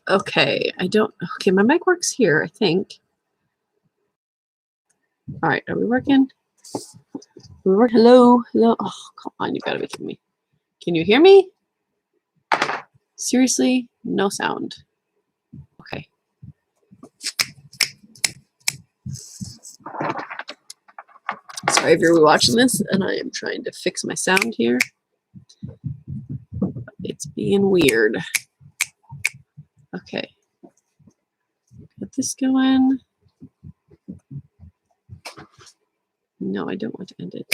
Okay, okay, my mic works here, I think. All right, are we working? Hello? Hello? Oh, come on, you gotta be kidding me. Can you hear me? Seriously? No sound. Okay. Sorry if you're watching this, and I am trying to fix my sound here. It's being weird. Okay. Get this going. No, I don't want to end it.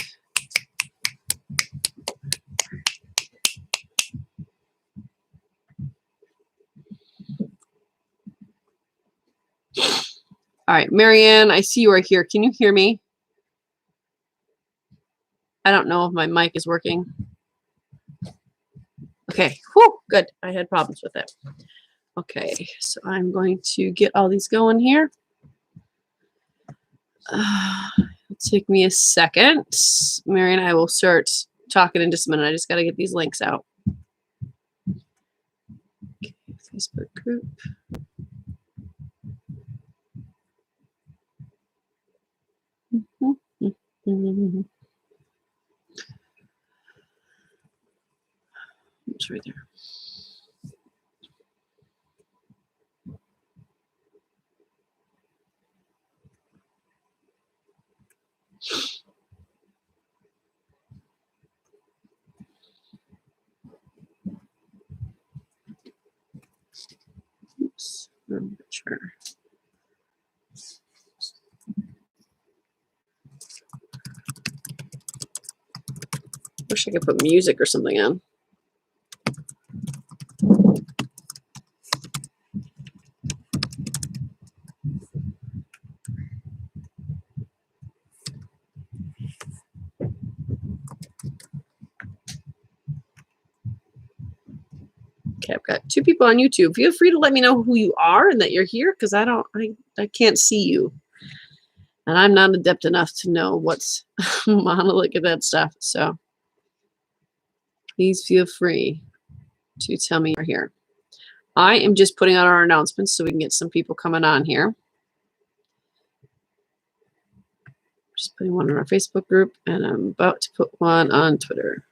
All right, Marianne, I see you are here. Can you hear me? I don't know if my mic is working. Okay, whew, good. I had problems with it. Okay, so I'm going to get all these going here. It'll take me a second. Marianne, I will start talking in just a minute. I just got to get these links out. Okay, Facebook group. It's right there. Oops, sure. Wish I could put music or something on. Okay, I've got 2 people on YouTube. Feel free to let me know who you are and that you're here, because I can't see you. And I'm not adept enough to know what's monolith at that stuff. So please feel free to tell me you're here. I am just putting out our announcements so we can get some people coming on here. Just putting one in our Facebook group, and I'm about to put one on Twitter.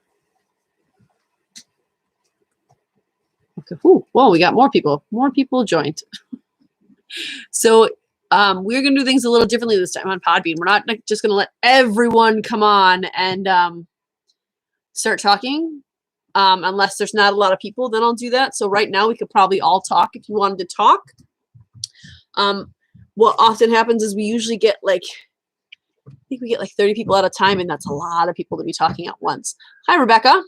Okay. Ooh, whoa, we got more people. More people joined. So we're going to do things a little differently this time on Podbean. We're not just going to let everyone come on and start talking. Unless there's not a lot of people, then I'll do that. So right now we could probably all talk if you wanted to talk. What often happens is we usually get I think we get 30 people at a time, and that's a lot of people to be talking at once. Hi, Rebecca.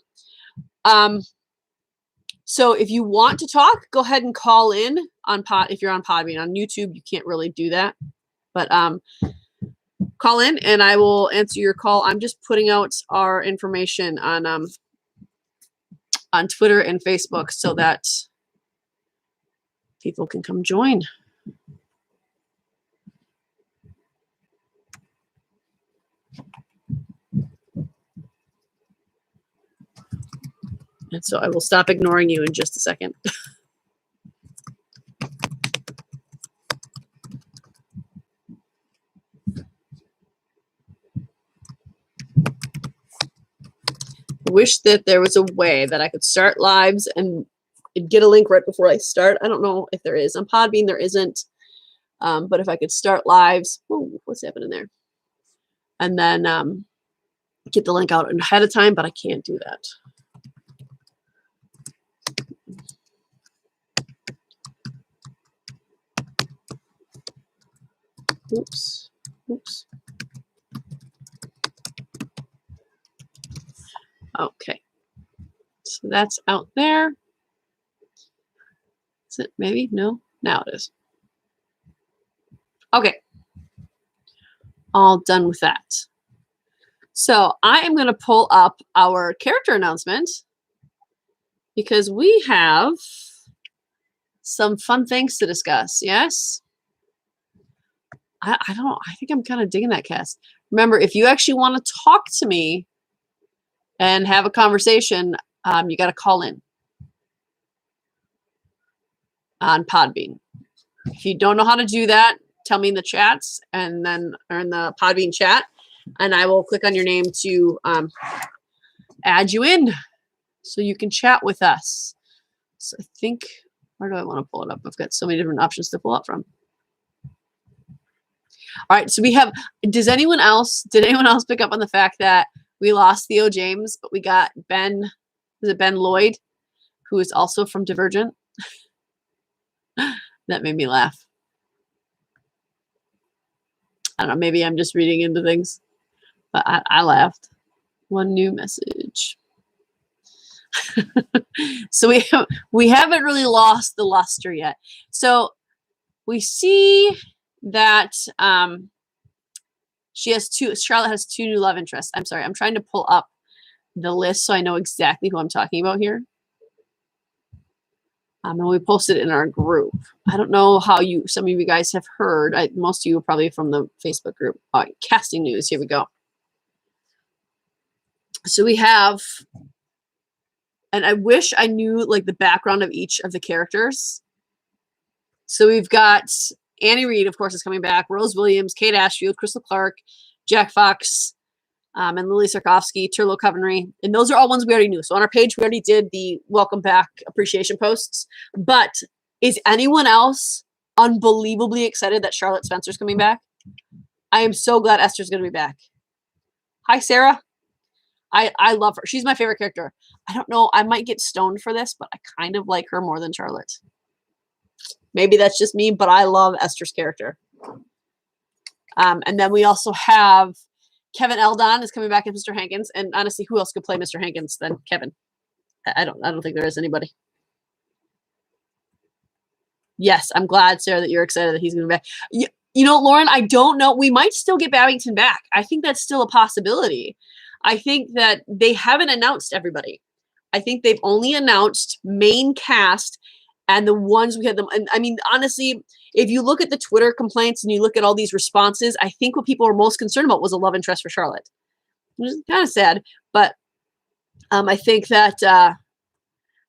So if you want to talk, go ahead and call in on if you're on Podbean. On YouTube, you can't really do that. But call in and I will answer your call. I'm just putting out our information on Twitter and Facebook so that people can come join. And so I will stop ignoring you in just a second. I wish that there was a way that I could start lives and get a link right before I start. I don't know if there is. On Podbean, there isn't. But if I could start lives, ooh, what's happening there? And then get the link out ahead of time, but I can't do that. Oops. Oops. Okay. So that's out there. Is it maybe? No? Now it is. Okay. All done with that. So I am going to pull up our character announcement because we have some fun things to discuss. Yes? I think I'm kind of digging that cast. Remember, if you actually want to talk to me and have a conversation, you got to call in. on Podbean. If you don't know how to do that, tell me in the chats and then or in the Podbean chat, and I will click on your name to add you in so you can chat with us. So I think, where do I want to pull it up? I've got so many different options to pull up from. All right, so we have, did anyone else pick up on the fact that we lost Theo James, but we got Ben, is it Ben Lloyd, who is also from Divergent? That made me laugh. I don't know, maybe I'm just reading into things, but I laughed. One new message. So we haven't really lost the luster yet. So we see that Charlotte has 2 new love interests. I'm sorry, I'm trying to pull up the list so I know exactly who I'm talking about here. And we posted it in our group. I don't know how some of you guys have heard. Most of you are probably from the Facebook group. Casting news. Here we go. So we have, and I wish I knew like the background of each of the characters. So we've got Annie Reed, of course, is coming back. Rose Williams, Kate Ashfield, Crystal Clark, Jack Fox, and Lily Sarkovsky, Turlo Covenry. And those are all ones we already knew. So on our page, we already did the welcome back appreciation posts. But is anyone else unbelievably excited that Charlotte Spencer's coming back? I am so glad Esther's going to be back. Hi, Sarah. I love her. She's my favorite character. I don't know. I might get stoned for this, but I kind of like her more than Charlotte. Maybe that's just me, but I love Esther's character. And then we also have Kevin Eldon is coming back as Mr. Hankins. And honestly, who else could play Mr. Hankins than Kevin? I don't think there is anybody. Yes, I'm glad, Sarah, that you're excited that he's going to be back. You know, Lauren, I don't know. We might still get Babington back. I think that's still a possibility. I think that they haven't announced everybody. I think they've only announced main cast and the ones we had them. And I mean, honestly, if you look at the Twitter complaints and you look at all these responses, I think what people were most concerned about was a love interest for Charlotte. Which is kind of sad, but I think that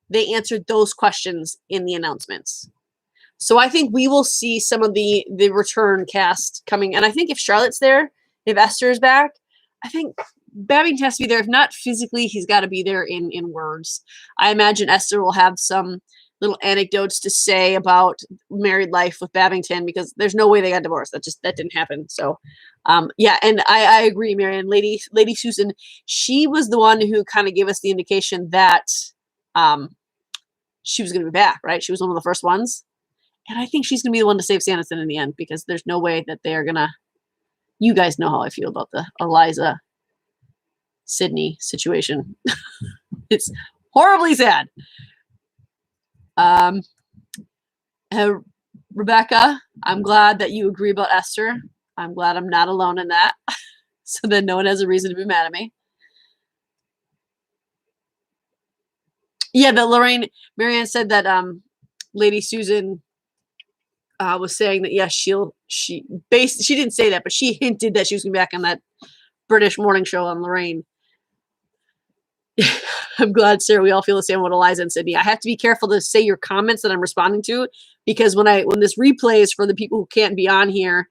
they answered those questions in the announcements. So I think we will see some of the return cast coming. And I think if Charlotte's there, if Esther's back, I think Babington has to be there. If not physically, he's got to be there in words. I imagine Esther will have some little anecdotes to say about married life with Babington because there's no way they got divorced. That didn't happen. So yeah, and I agree, Marianne. Lady Susan, she was the one who kind of gave us the indication that she was going to be back, right? She was one of the first ones. And I think she's going to be the one to save SandyCon in the end because there's no way that they are going to, you guys know how I feel about the Eliza Sydney situation. It's horribly sad. Rebecca, I'm glad that you agree about Esther. I'm glad I'm not alone in that. So then no one has a reason to be mad at me. Yeah, that Marianne said that Lady Susan was saying that yes, she didn't say that, but she hinted that she was going to be back on that British morning show on Lorraine. I'm glad, Sarah, we all feel the same about Eliza and Sydney. I have to be careful to say your comments that I'm responding to because when this replay is for the people who can't be on here,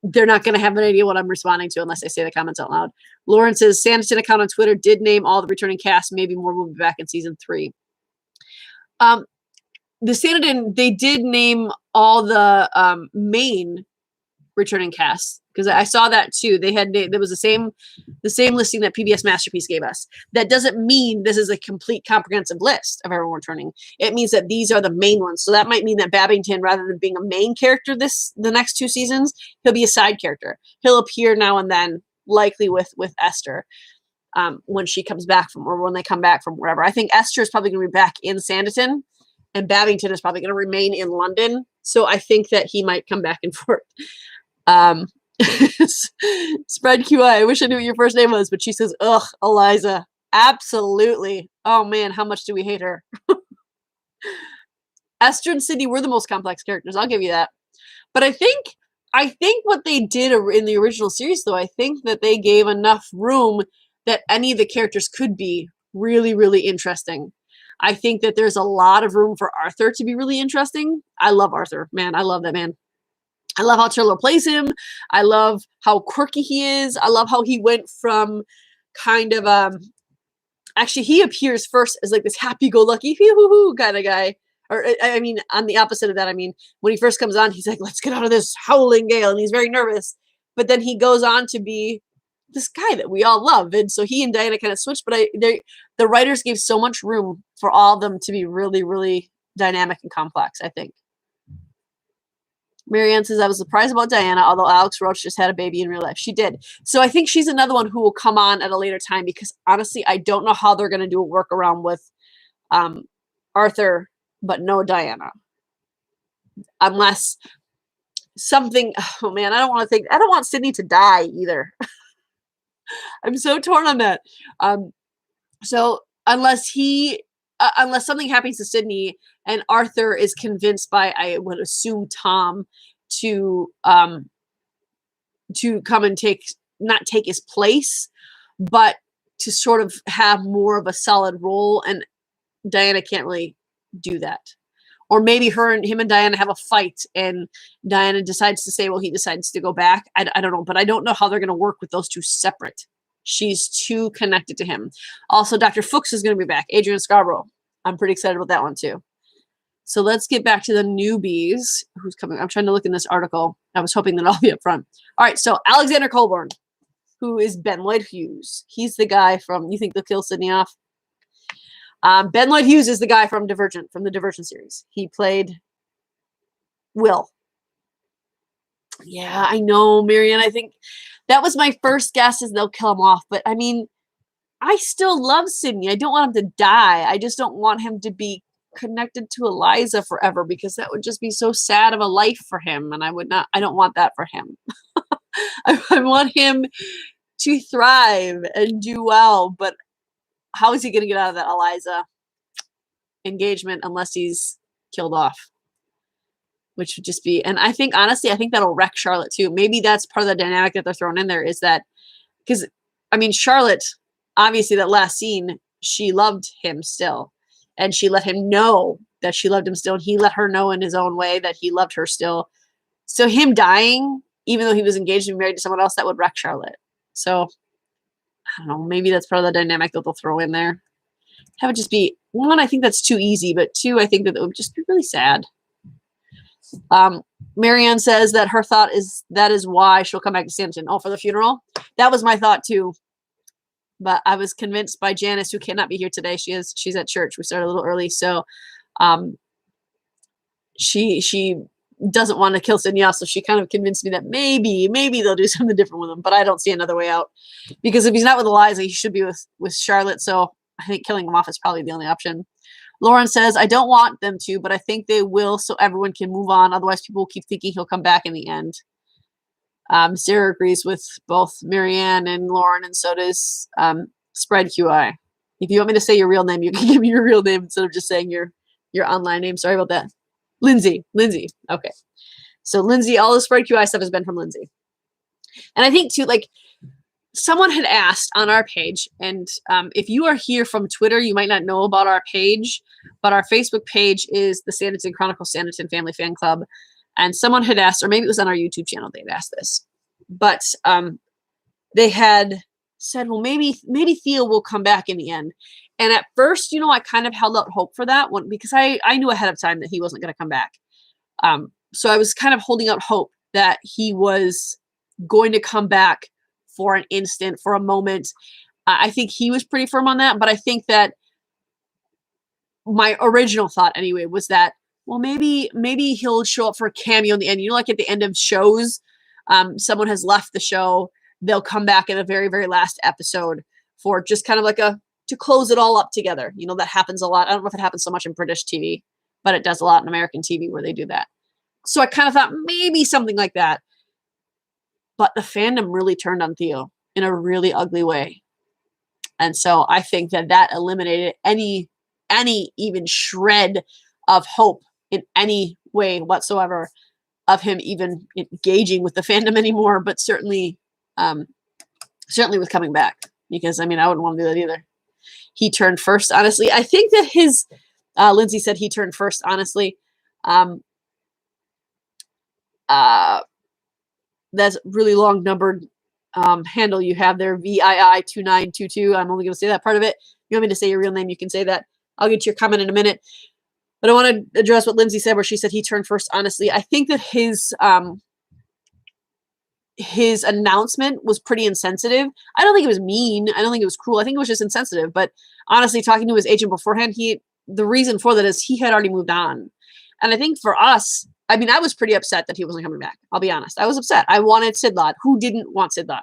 they're not going to have an idea what I'm responding to unless I say the comments out loud. Lauren says, SandyCon account on Twitter did name all the returning cast. Maybe more will be back in season 3. The SandyCon, they did name all the main returning cast because I saw that too. There was the same listing that PBS Masterpiece gave us. That doesn't mean this is a complete comprehensive list of everyone returning. It means that these are the main ones. So that might mean that Babington, rather than being a main character the next 2 seasons, he'll be a side character. He'll appear now and then, likely with Esther when she comes back or when they come back from wherever. I think Esther is probably going to be back in SandyCon, and Babington is probably going to remain in London. So I think that he might come back and forth. Spread QI. I wish I knew what your first name was, but she says, ugh, Eliza. Absolutely. Oh man, how much do we hate her? Esther and Sydney were the most complex characters. I'll give you that. But I think what they did in the original series, though, I think that they gave enough room that any of the characters could be really, really interesting. I think that there's a lot of room for Arthur to be really interesting. I love Arthur, man. I love that man. I love how Turlo plays him. I love how quirky he is. I love how he went from kind of actually he appears first as like this happy-go-lucky hoo-hoo-hoo kind of guy. Or I mean, on the opposite of that, I mean, when he first comes on, he's like, let's get out of this howling gale, and he's very nervous. But then he goes on to be this guy that we all love. And so he and Diana kind of switched, but the writers gave so much room for all of them to be really, really dynamic and complex, I think. Marianne says, I was surprised about Diana, although Alex Roach just had a baby in real life. She did. So I think she's another one who will come on at a later time because honestly, I don't know how they're going to do a workaround with Arthur, but no Diana. Unless something, oh man, I don't want Sydney to die either. I'm so torn on that. So unless something happens to Sydney and Arthur is convinced by, I would assume, Tom to come and not take his place, but to sort of have more of a solid role, and Diana can't really do that. Or maybe him and Diana have a fight and Diana decides to say, well, he decides to go back. I don't know, but I don't know how they're going to work with those two separate. She's too connected to him. Also, Dr. Fuchs is going to be back. Adrian Scarborough. I'm pretty excited about that one too. So let's get back to the newbies. Who's coming? I'm trying to look in this article. I was hoping that I'll be up front. All right, so Alexander Colburn, who is Ben Lloyd Hughes. He's the guy from, you think they'll kill Sydney off? Ben Lloyd Hughes is the guy from Divergent, from the Divergent series. He played Will. Yeah, I know, Marianne. I think that was my first guess is they'll kill him off. But I mean, I still love Sydney. I don't want him to die. I just don't want him to be connected to Eliza forever because that would just be so sad of a life for him. And I don't want that for him. I want him to thrive and do well. But how is he going to get out of that Eliza engagement unless he's killed off? Which would just be, and I think, honestly, I think that'll wreck Charlotte too. Maybe that's part of the dynamic that they're throwing in there is that, because, I mean, Charlotte, obviously that last scene, she loved him still. And she let him know that she loved him still. And he let her know in his own way that he loved her still. So him dying, even though he was engaged and married to someone else, that would wreck Charlotte. So I don't know, maybe that's part of the dynamic that they'll throw in there. That would just be, one, I think that's too easy, but two, I think that it would just be really sad. Marianne says that her thought is that is why she'll come back to Sanditon. Oh, for the funeral? That was my thought too. But I was convinced by Janice, who cannot be here today. She's at church. We started a little early, so she doesn't want to kill Sydney off, so she kind of convinced me that maybe they'll do something different with him. But I don't see another way out because if he's not with Eliza, he should be with Charlotte. So I think killing him off is probably the only option. Lauren says, I don't want them to, but I think they will so everyone can move on. Otherwise, people will keep thinking he'll come back in the end. Sarah agrees with both Marianne and Lauren, and so does Spread QI. If you want me to say your real name, you can give me your real name instead of just saying your online name. Sorry about that. Lindsay. Okay. So Lindsay, all the Spread QI stuff has been from Lindsay. And I think too, like, someone had asked on our page, and if you are here from Twitter, you might not know about our page, but our Facebook page is the Sanditon Chronicles Sanditon Family Fan Club. And someone had asked, or maybe it was on our YouTube channel, they'd asked this, but they had said, well, maybe Theo will come back in the end. And at first, I kind of held out hope for that one because I knew ahead of time that he wasn't going to come back. So I was kind of holding out hope that he was going to come back for an instant, for a moment. I think he was pretty firm on that, but I think that my original thought anyway was that, well, maybe he'll show up for a cameo in the end. Like at the end of shows, someone has left the show. They'll come back in the very, very last episode for just kind of like to close it all up together. That happens a lot. I don't know if it happens so much in British TV, but it does a lot in American TV where they do that. So I kind of thought maybe something like that. But the fandom really turned on Theo in a really ugly way. And so I think that eliminated any even shred of hope in any way whatsoever of him even engaging with the fandom anymore, but certainly with coming back, because I wouldn't want to do that either. he turned first, honestly. I think that his, Lindsay said he turned first, honestly. That's really long numbered handle you have there, VII2922. I'm only going to say that part of it. You want me to say your real name, you can say that. I'll get to your comment in a minute. But I want to address what Lindsay said, where she said he turned first, honestly. I think that his announcement was pretty insensitive. I don't think it was mean. I don't think it was cruel. I think it was just insensitive. But honestly, talking to his agent beforehand, the reason for that is he had already moved on. And I think for us, I mean, I was pretty upset that he wasn't coming back. I'll be honest. I was upset. I wanted Sidlot. Who didn't want Sidlot?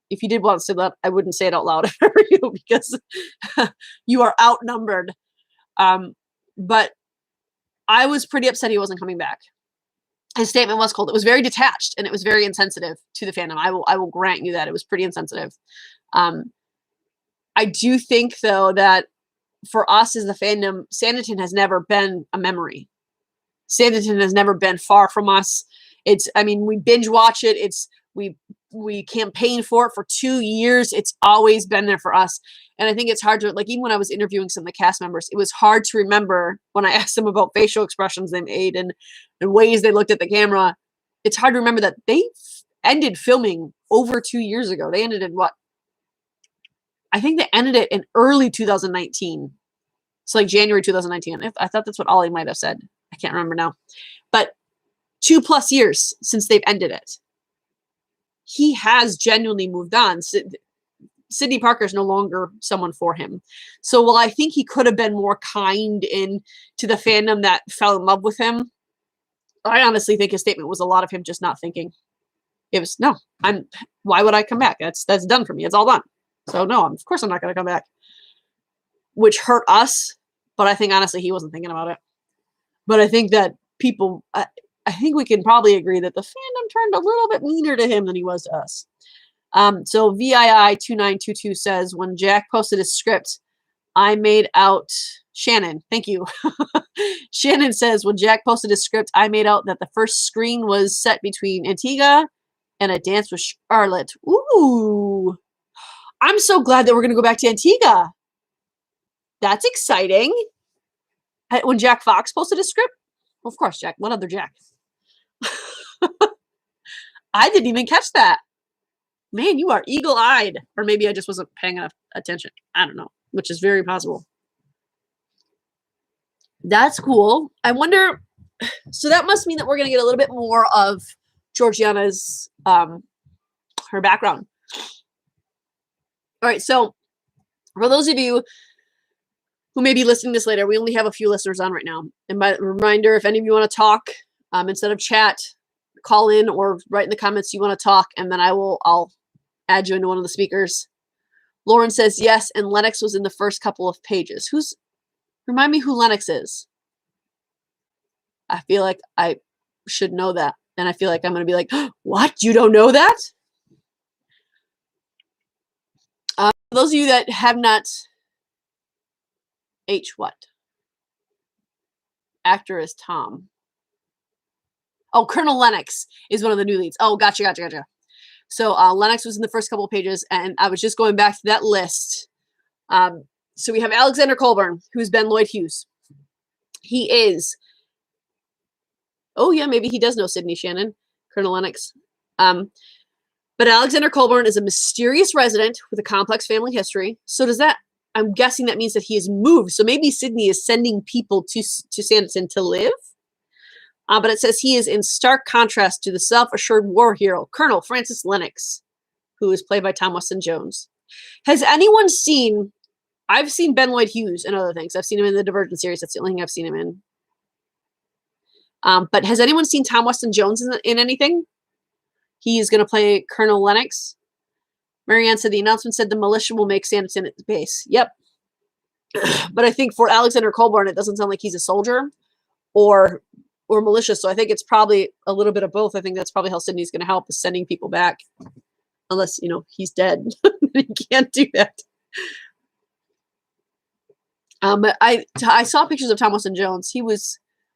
If you did want Sidlot, I wouldn't say it out loud for you because you are outnumbered. But I was pretty upset he wasn't coming back. His statement was cold. It was very detached and it was very insensitive to the fandom. I will grant you that it was pretty insensitive. I do think though that for us as the fandom, Sanditon has never been a memory. Sanditon has never been far from us. We binge watch it. We campaigned for it for 2 years. It's always been there for us. And I think it's hard to, even when I was interviewing some of the cast members, it was hard to remember when I asked them about facial expressions they made and ways they looked at the camera. It's hard to remember that they ended filming over 2 years ago. They ended in what? I think they ended it in early 2019. So January 2019. I thought that's what Ollie might have said. I can't remember now. But 2+ years since they've ended it. He has genuinely moved on. Sydney Parker is no longer someone for him. So while I think he could have been more kind to the fandom that fell in love with him, I honestly think his statement was a lot of him just not thinking. It was, no, why would I come back? That's done for me. It's all done. So no, of course I'm not going to come back. Which hurt us, but I think honestly he wasn't thinking about it. But I think that people, I think we can probably agree that the fandom turned a little bit meaner to him than he was to us. So VII2922 says, when Jack posted his script, I made out Shannon. Thank you. Shannon says, when Jack posted his script, I made out that the first screen was set between Antigua and a dance with Charlotte. Ooh, I'm so glad that we're going to go back to Antigua. That's exciting. When Jack Fox posted his script, of course, Jack. What other Jack? I didn't even catch that. Man, you are eagle-eyed. Or maybe I just wasn't paying enough attention. I don't know, which is very possible. That's cool. I wonder, so that must mean that we're going to get a little bit more of Georgiana's, her background. All right, so for those of you who may be listening to this later, we only have a few listeners on right now. And by reminder, if any of you want to talk, instead of chat, call in or write in the comments you want to talk, and then I'll add you into one of the speakers. Lauren says yes, and Lennox was in the first couple of pages. Remind me who Lennox is. I feel like I should know that. And I feel like I'm going to be like, what? You don't know that? For those of you that have not, what? Actor is Tom. Oh, Colonel Lennox is one of the new leads. Oh, gotcha. So Lennox was in the first couple of pages, and I was just going back to that list. So we have Alexander Colburn, who's Ben Lloyd Hughes. He is, oh yeah, maybe he does know Sydney Shannon, Colonel Lennox. But Alexander Colburn is a mysterious resident with a complex family history. So does that, I'm guessing that means that he has moved. So maybe Sydney is sending people to Sanditon to live. But it says he is in stark contrast to the self-assured war hero, Colonel Francis Lennox, who is played by Tom Weston Jones. Has anyone seen, I've seen Ben Lloyd Hughes and other things. I've seen him in the Divergent series. That's the only thing I've seen him in. But has anyone seen Tom Weston Jones in anything? He is going to play Colonel Lennox. Marianne said the announcement said the militia will make Sanditon its base. Yep. But I think for Alexander Colburn, it doesn't sound like he's a soldier or militia. So I think it's probably a little bit of both. I think that's probably how Sydney's going to help, is sending people back. Unless, he's dead. He can't do that. But I saw pictures of Tom Weston Jones.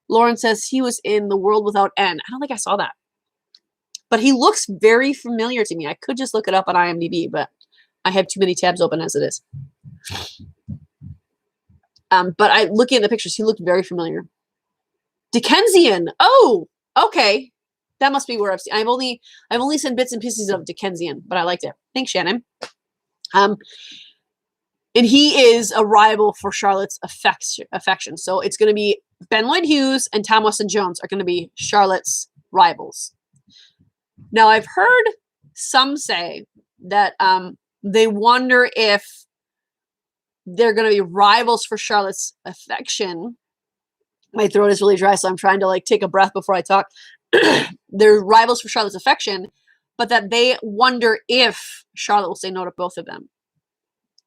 Lauren says he was in The World Without End. I don't think I saw that. But he looks very familiar to me. I could just look it up on IMDb, but I have too many tabs open as it is. But looking at the pictures, he looked very familiar. Dickensian. Oh, okay. That must be where I've seen. I've only seen bits and pieces of Dickensian, but I liked it. Thanks, Shannon. And he is a rival for Charlotte's affection. So it's going to be Ben Lloyd Hughes and Tom Weston Jones are going to be Charlotte's rivals. Now, I've heard some say that they wonder if they're going to be rivals for Charlotte's affection. My throat is really dry, so I'm trying to like take a breath before I talk. They're rivals for Charlotte's affection, but that they wonder if Charlotte will say no to both of them.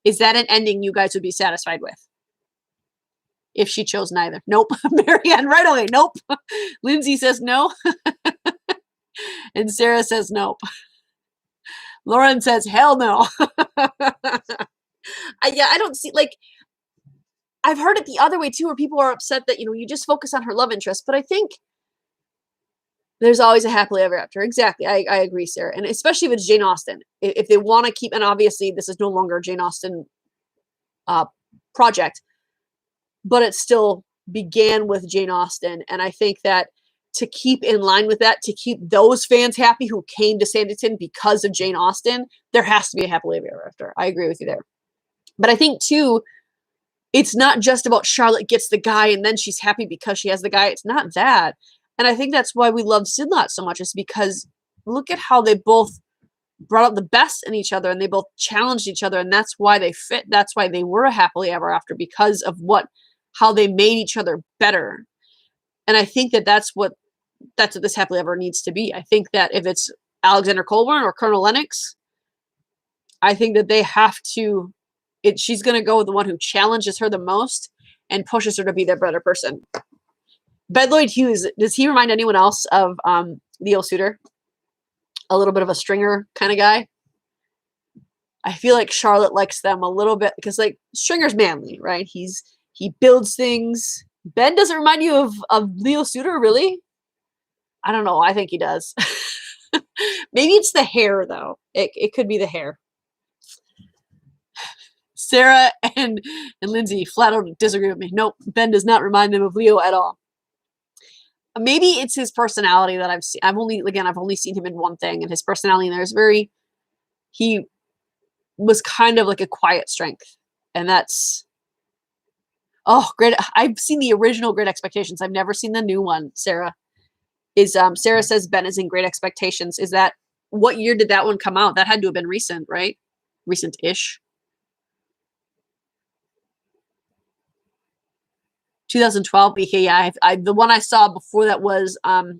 Is that an ending you guys would be satisfied with? If she chose neither. Nope. Marianne, right away. Nope. Lindsay says no. And Sarah says nope. Lauren says hell no. I don't see, like, I've heard it the other way too, where people are upset that, you just focus on her love interest. But I think there's always a happily ever after. Exactly. I agree, Sarah. And especially if it's Jane Austen. If they want to keep, and obviously this is no longer a Jane Austen project, but it still began with Jane Austen. And I think that to keep in line with that, to keep those fans happy who came to SandyCon because of Jane Austen, there has to be a happily ever after. I agree with you there. But I think too, it's not just about Charlotte gets the guy and then she's happy because she has the guy. It's not that. And I think that's why we love Sidlot so much, is because look at how they both brought out the best in each other and they both challenged each other. And that's why they fit. That's why they were a happily ever after, because of how they made each other better. And I think that that's what this happily ever needs to be. I think that if it's Alexander Colburn or Colonel Lennox, I think that they have to, she's going to go with the one who challenges her the most and pushes her to be their better person. Ben Lloyd Hughes, does he remind anyone else of Leo Suter? A little bit of a stringer kind of guy. I feel like Charlotte likes them a little bit because, like, Stringer's manly, right? He builds things. Ben doesn't remind you of Leo Suter, really? I don't know. I think he does. Maybe it's the hair, though. It could be the hair. Sarah and Lindsay flat out disagree with me. Nope, Ben does not remind them of Leo at all. Maybe it's his personality that I've seen. I've only seen him in one thing, and his personality in there is he was kind of like a quiet strength. And that's, great. I've seen the original Great Expectations. I've never seen the new one, Sarah. Sarah says Ben is in Great Expectations. Is that, what year did that one come out? That had to have been recent, right? Recent-ish. 2012. Yeah, the one I saw before that was oh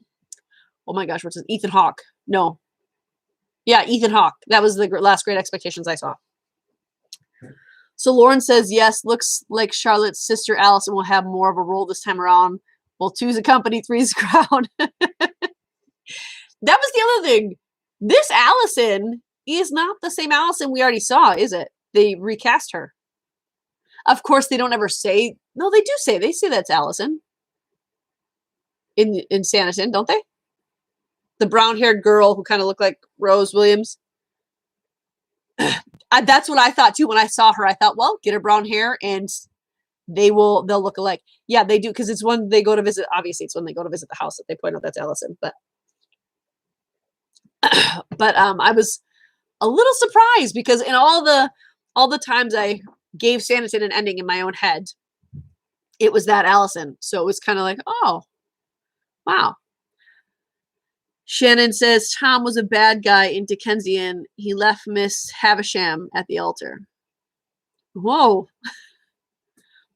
my gosh, what's it? Ethan Hawke. No, yeah, Ethan Hawke. That was the last Great Expectations I saw. So Lauren says yes. Looks like Charlotte's sister Allison will have more of a role this time around. Well, 2's a company, 3's a crowd. That was the other thing. This Allison is not the same Allison we already saw, is it? They recast her. Of course, they don't ever say. No, they do say. They say that's Allison in SandyCon, don't they? The brown-haired girl who kind of looked like Rose Williams. That's what I thought too when I saw her. I thought, well, get her brown hair and they'll look alike. Yeah, they do, because it's when they go to visit. Obviously, it's when they go to visit the house that they point out that's Allison. But I was a little surprised because in all the times I gave SandyCon an ending in my own head, it was that Allison. So it was kind of like, oh, wow. Shannon says Tom was a bad guy in Dickensian. He left Miss Havisham at the altar. Whoa.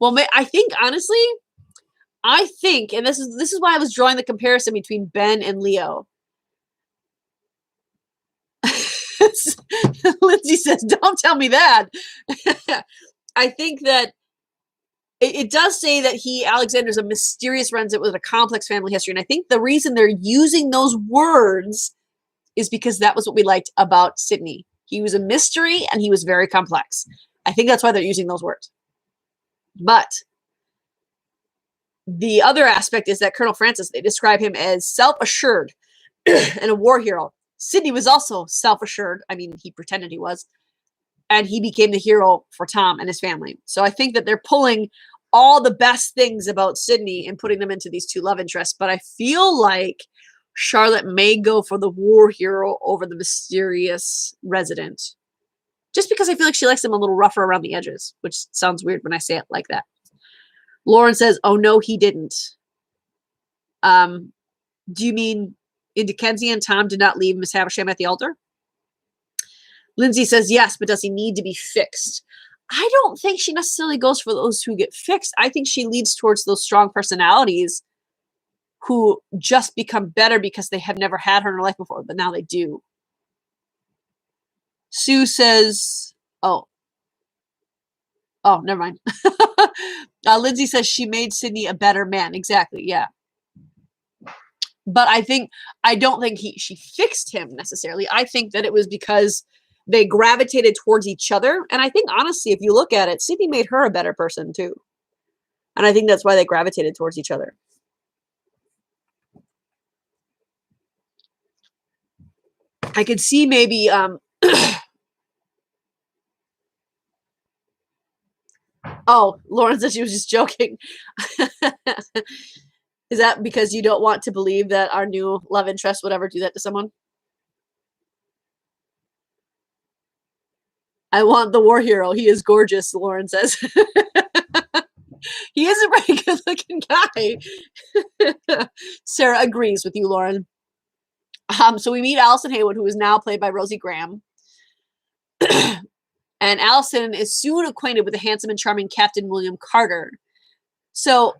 Well, I think honestly, and this is why I was drawing the comparison between Ben and Leo. Lindsay says, "Don't tell me that." I think that it does say that Alexander's a mysterious Rensit with a complex family history. And I think the reason they're using those words is because that was what we liked about Sidney. He was a mystery and he was very complex. I think that's why they're using those words. But the other aspect is that Colonel Francis, they describe him as self-assured and a war hero. Sidney was also self-assured. I mean, he pretended he was. and he became the hero for Tom and his family. So I think that they're pulling all the best things about Sydney and putting them into these two love interests. But I feel like Charlotte may go for the war hero over the mysterious resident. Just because I feel like she likes him a little rougher around the edges, which sounds weird when I say it like that. Lauren says, oh, no, he didn't. Do you mean in Dickensian, Tom did not leave Miss Havisham at the altar? Lindsay says, yes, but does he need to be fixed? I don't think she necessarily goes for those who get fixed. I think she leads towards those strong personalities who just become better because they have never had her in her life before, but now they do. Sue says, oh, never mind. Lindsay says she made Sydney a better man. Exactly. Yeah. But I don't think she fixed him necessarily. I think that it was because they gravitated towards each other. And I think, honestly, if you look at it, Sydney made her a better person too. And I think that's why they gravitated towards each other. I could see maybe, oh, Lauren said she was just joking. Is that because you don't want to believe that our new love interest would ever do that to someone? I want the war hero. He is gorgeous, Lauren says. He is a very good looking guy. Sarah agrees with you, Lauren. So we meet Allison Haywood, who is now played by Rosie Graham. And Allison is soon acquainted with the handsome and charming Captain William Carter. So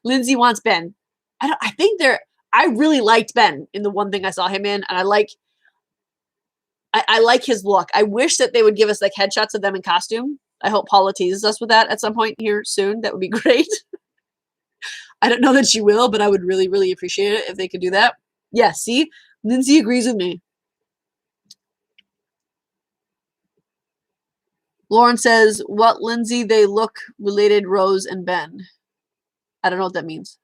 Lindsay wants Ben. I really liked Ben in the one thing I saw him in, and I like his look. I wish that they would give us like headshots of them in costume. I hope Paula teases us with that at some point here soon. That would be great. I don't know that she will, but I would really, really appreciate it if they could do that. Yeah, see? Lindsay agrees with me. Lauren says, what Lindsay, they look related, Rose and Ben. I don't know what that means.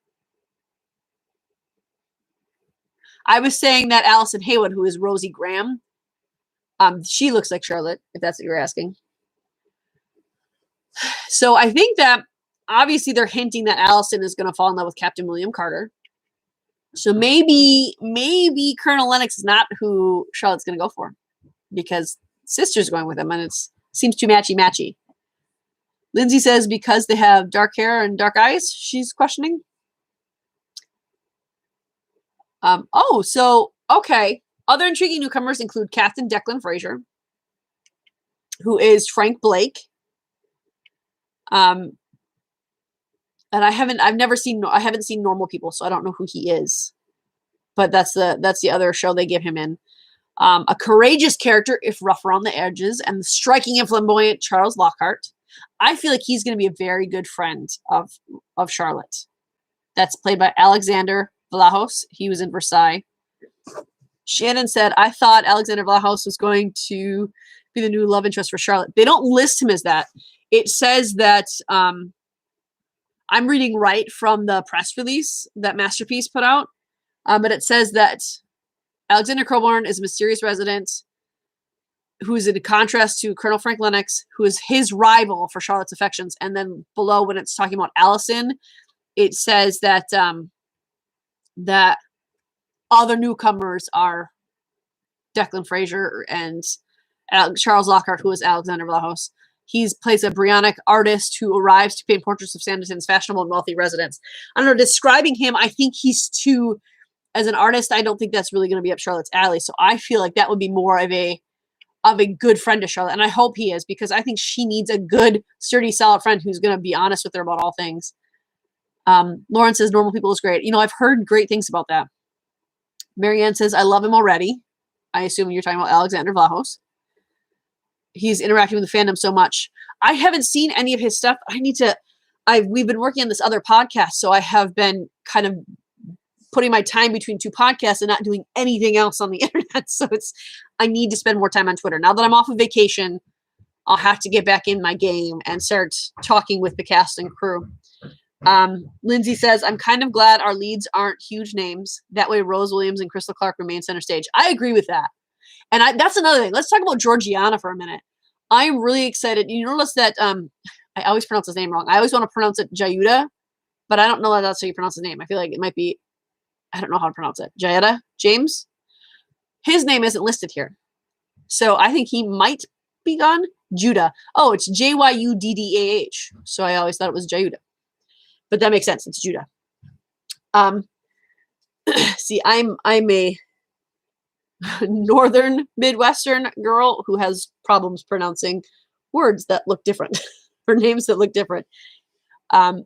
I was saying that Allison Haywood, who is Rosie Graham, she looks like Charlotte, if that's what you're asking. So I think that obviously they're hinting that Allison is going to fall in love with Captain William Carter. So maybe Colonel Lennox is not who Charlotte's going to go for because sister's going with him and it seems too matchy-matchy. Lindsay says because they have dark hair and dark eyes, she's questioning. Okay. Other intriguing newcomers include Captain Declan Fraser, who is Frank Blake. And I haven't seen Normal People, so I don't know who he is. But that's the other show they give him in. A courageous character, if rough around the edges, and the striking and flamboyant Charles Lockhart. I feel like he's going to be a very good friend of Charlotte. That's played by Alexander Vlahos. He was in Versailles. Shannon said, I thought Alexander Vlahos was going to be the new love interest for Charlotte. They don't list him as that. It says that I'm reading right from the press release that Masterpiece put out. But it says that Alexander Coburn is a mysterious resident who is in contrast to Colonel Frank Lennox, who is his rival for Charlotte's affections. And then below, when it's talking about Allison, it says that that other newcomers are Declan Fraser and Charles Lockhart, who is Alexander Vlahos. He plays a Brionic artist who arrives to paint portraits of Sanditon's fashionable and wealthy residents. I don't know, describing him, I think he's too, as an artist, I don't think that's really going to be up Charlotte's alley. So I feel like that would be more of a good friend to Charlotte. And I hope he is, because I think she needs a good, sturdy, solid friend who's going to be honest with her about all things. Lauren says Normal People is great. I've heard great things about that. Marianne says, I love him already. I assume you're talking about Alexander Vlahos. He's interacting with the fandom so much. I haven't seen any of his stuff. We've been working on this other podcast, so I have been kind of putting my time between two podcasts and not doing anything else on the internet. So I need to spend more time on Twitter. Now that I'm off of vacation, I'll have to get back in my game and start talking with the cast and crew. Lindsay says, I'm kind of glad our leads aren't huge names. That way Rose Williams and Crystal Clark remain center stage. I agree with that. And that's another thing. Let's talk about Georgiana for a minute. I'm really excited. You notice that I always pronounce his name wrong. I always want to pronounce it Jayuda, but I don't know that that's how you pronounce his name. I feel like it might be, I don't know how to pronounce it. Jayuda? James? His name isn't listed here. So I think he might be gone. Judah. Oh, it's Jyuddah. So I always thought it was Jayuda. But that makes sense. It's Judah. See, I'm a northern Midwestern girl who has problems pronouncing words that look different or names that look different. But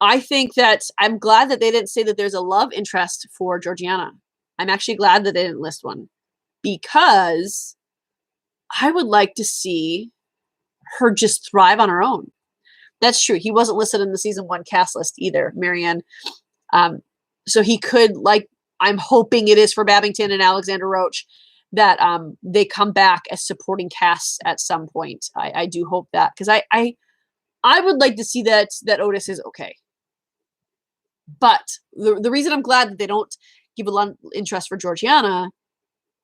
I think that I'm glad that they didn't say that there's a love interest for Georgiana. I'm actually glad that they didn't list one, because I would like to see her just thrive on her own. That's true. He wasn't listed in the season 1 cast list either, Marianne. So he could, like, I'm hoping it is for Babington and Alexander Roach, that they come back as supporting casts at some point. I do hope that, because I would like to see that Otis is okay. But the reason I'm glad that they don't give a lot of interest for Georgiana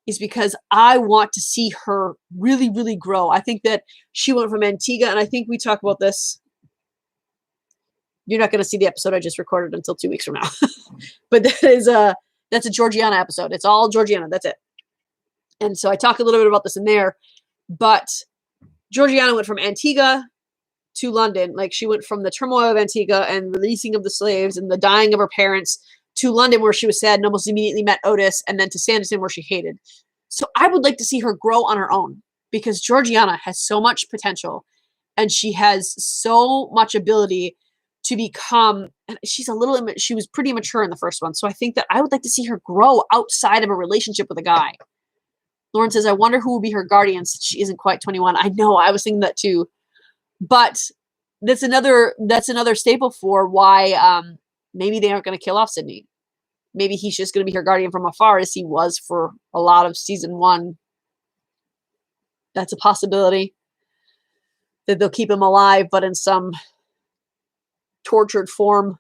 is because I want to see her really, really grow. I think that she went from Antigua, and I think we talk about this. You're not going to see the episode I just recorded until 2 weeks from now. But that's a Georgiana episode. It's all Georgiana. That's it. And so I talk a little bit about this in there. But Georgiana went from Antigua to London. Like, she went from the turmoil of Antigua and releasing of the slaves and the dying of her parents to London, where she was sad and almost immediately met Otis, and then to Sanderson, where she hated. So I would like to see her grow on her own, because Georgiana has so much potential and she has so much ability to become, she was pretty immature in the first one. So I think that I would like to see her grow outside of a relationship with a guy. Lauren says, I wonder who will be her guardian since she isn't quite 21. I know, I was thinking that too. But that's another staple for why maybe they aren't going to kill off Sydney. Maybe he's just going to be her guardian from afar, as he was for a lot of season 1. That's a possibility, that they'll keep him alive, but in some tortured form.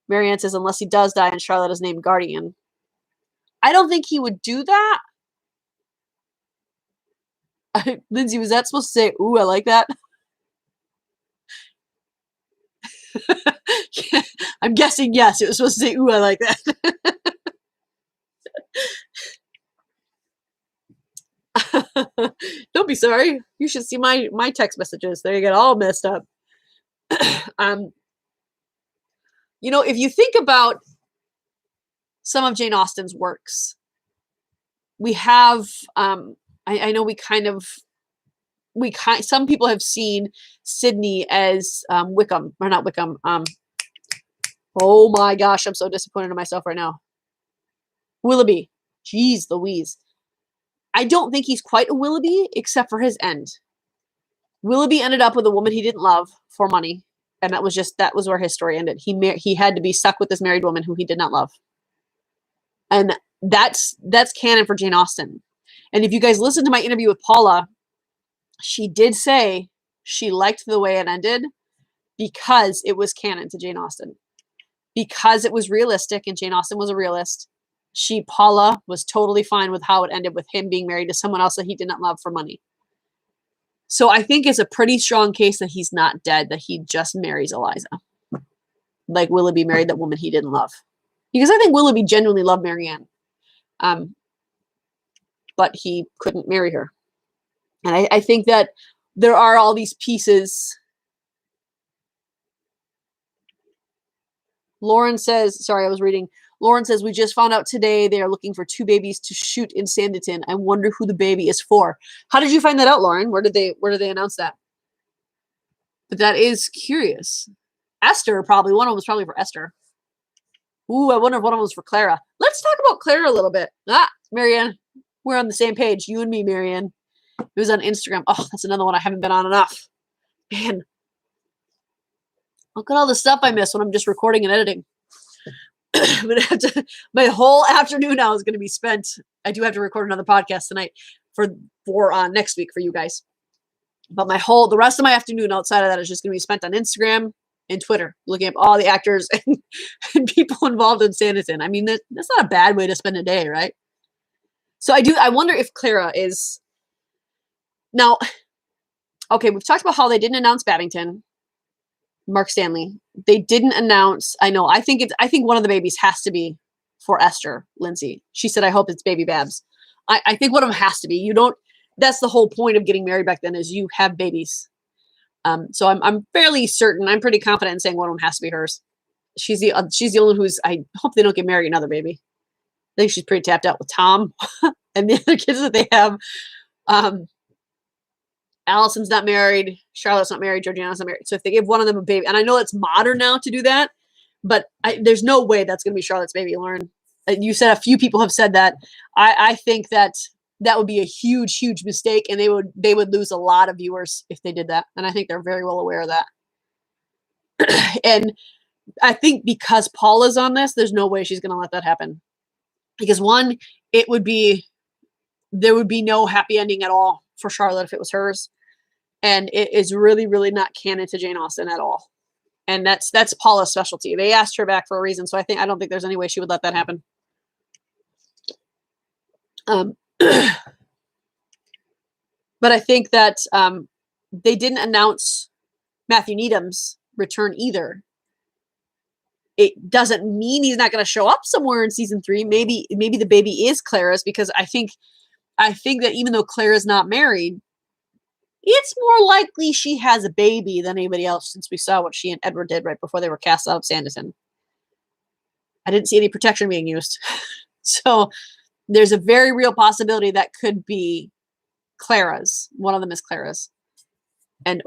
Marianne says, unless he does die and Charlotte is named guardian. I don't think he would do that. Lindsay, was that supposed to say, ooh, I like that? Yeah, I'm guessing yes. It was supposed to say, ooh, I like that. Don't be sorry. You should see my text messages. They get all messed up. If you think about some of Jane Austen's works, we have, I know some people have seen Sydney as Wickham, or not Wickham. Oh my gosh, I'm so disappointed in myself right now. Willoughby. Jeez Louise. I don't think he's quite a Willoughby, except for his end. Willoughby ended up with a woman he didn't love for money, and that was where his story ended. He had to be stuck with this married woman who he did not love. And that's canon for Jane Austen. And if you guys listen to my interview with Paula, she did say she liked the way it ended because it was canon to Jane Austen. Because it was realistic, and Jane Austen was a realist, Paula was totally fine with how it ended, with him being married to someone else that he did not love for money. So I think it's a pretty strong case that he's not dead, that he just marries Eliza. Like Willoughby married that woman he didn't love. Because I think Willoughby genuinely loved Marianne. But he couldn't marry her. And I think that there are all these pieces. Lauren says, sorry, I was reading. Lauren says, we just found out today they are looking for 2 babies to shoot in Sanditon. I wonder who the baby is for. How did you find that out, Lauren? Where did they announce that? But that is curious. Esther, probably. One of them was probably for Esther. Ooh, I wonder if one of them was for Clara. Let's talk about Clara a little bit. Marianne, we're on the same page. You and me, Marianne. It was on Instagram. Oh, that's another one I haven't been on enough. Man, look at all the stuff I miss when I'm just recording and editing. I'm gonna have to, my whole afternoon now is going to be spent. I do have to record another podcast tonight for next week for you guys. But the rest of my afternoon outside of that is just going to be spent on Instagram in Twitter, looking up all the actors and people involved in SandyCon. I mean, that's not a bad way to spend a day, right? So I wonder if Clara is now. Okay, we've talked about how they didn't announce Babington, Mark Stanley. They didn't announce. I know. I think one of the babies has to be for Esther Lindsay. She said, "I hope it's baby Babs." I think one of them has to be. You don't. That's the whole point of getting married back then, is you have babies. So I'm fairly certain. I'm pretty confident in saying one of them has to be hers. She's the only who's. I hope they don't get married another baby. I think she's pretty tapped out with Tom and the other kids that they have. Allison's not married. Charlotte's not married. Georgiana's not married. So if they give one of them a baby, and I know it's modern now to do that, but there's no way that's going to be Charlotte's baby, Lauren. You said a few people have said that. I think that would be a huge, huge mistake, and they would lose a lot of viewers if they did that. And I think they're very well aware of that. And I think because Paula's on this, there's no way she's going to let that happen. Because one, there would be no happy ending at all for Charlotte if it was hers. And it is really, really not canon to Jane Austen at all. And that's Paula's specialty. They asked her back for a reason. So I don't think there's any way she would let that happen. But I think that they didn't announce Matthew Needham's return either. It doesn't mean he's not going to show up somewhere in season 3. Maybe the baby is Clara's, because I think that even though Clara's not married, it's more likely she has a baby than anybody else, since we saw what she and Edward did right before they were cast out of SandyCon. I didn't see any protection being used. So there's a very real possibility that could be Clara's. One of them is Clara's. And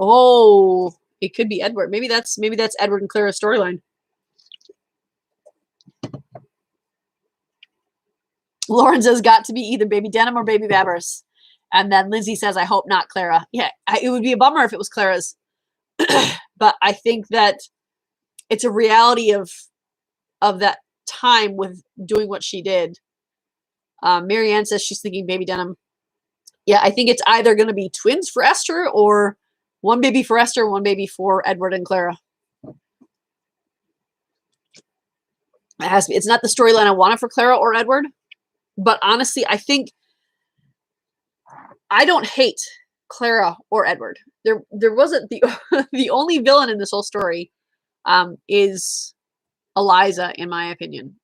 it could be Edward. Maybe that's Edward and Clara's storyline. Lauren says, got to be either baby Denham or baby Babbers. And then Lindsay says, I hope not Clara. Yeah, it would be a bummer if it was Clara's. But I think that it's a reality of that time with doing what she did. Marianne says she's thinking baby Denham. Yeah, I think it's either going to be twins for Esther, or one baby for Esther, one baby for Edward and Clara. It has to be. It's not the storyline I wanted for Clara or Edward. But honestly, I think I don't hate Clara or Edward. There wasn't the only villain in this whole story is Eliza, in my opinion.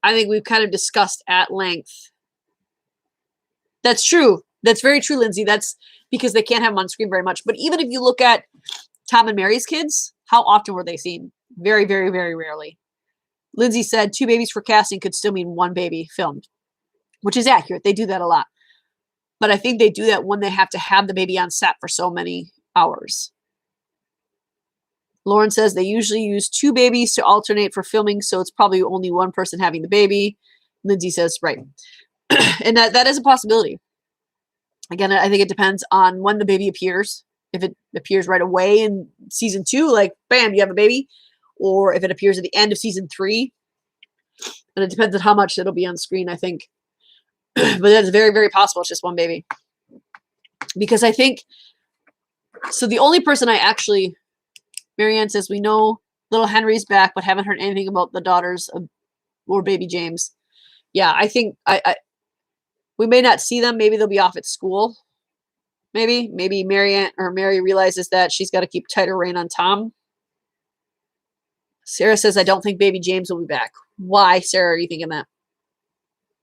I think we've kind of discussed at length. That's true. That's very true, Lindsay. That's because they can't have them on screen very much. But even if you look at Tom and Mary's kids, how often were they seen? Very, very, very rarely. Lindsay said 2 babies for casting could still mean 1 baby filmed, which is accurate. They do that a lot. But I think they do that when they have to have the baby on set for so many hours. Lauren says they usually use 2 babies to alternate for filming, so it's probably only one person having the baby. Lindsay says, right. And that is a possibility. Again, I think it depends on when the baby appears. If it appears right away in season 2, like, bam, you have a baby. Or if it appears at the end of season 3. And it depends on how much it'll be on screen, I think. But that's very, very possible. It's just one baby. Because I think, so the only person Marianne says, we know little Henry's back, but haven't heard anything about the daughters or baby James. Yeah, I think we may not see them. Maybe they'll be off at school. Maybe Mary realizes that she's got to keep tighter rein on Tom. Sarah says, I don't think baby James will be back. Why, Sarah, are you thinking that?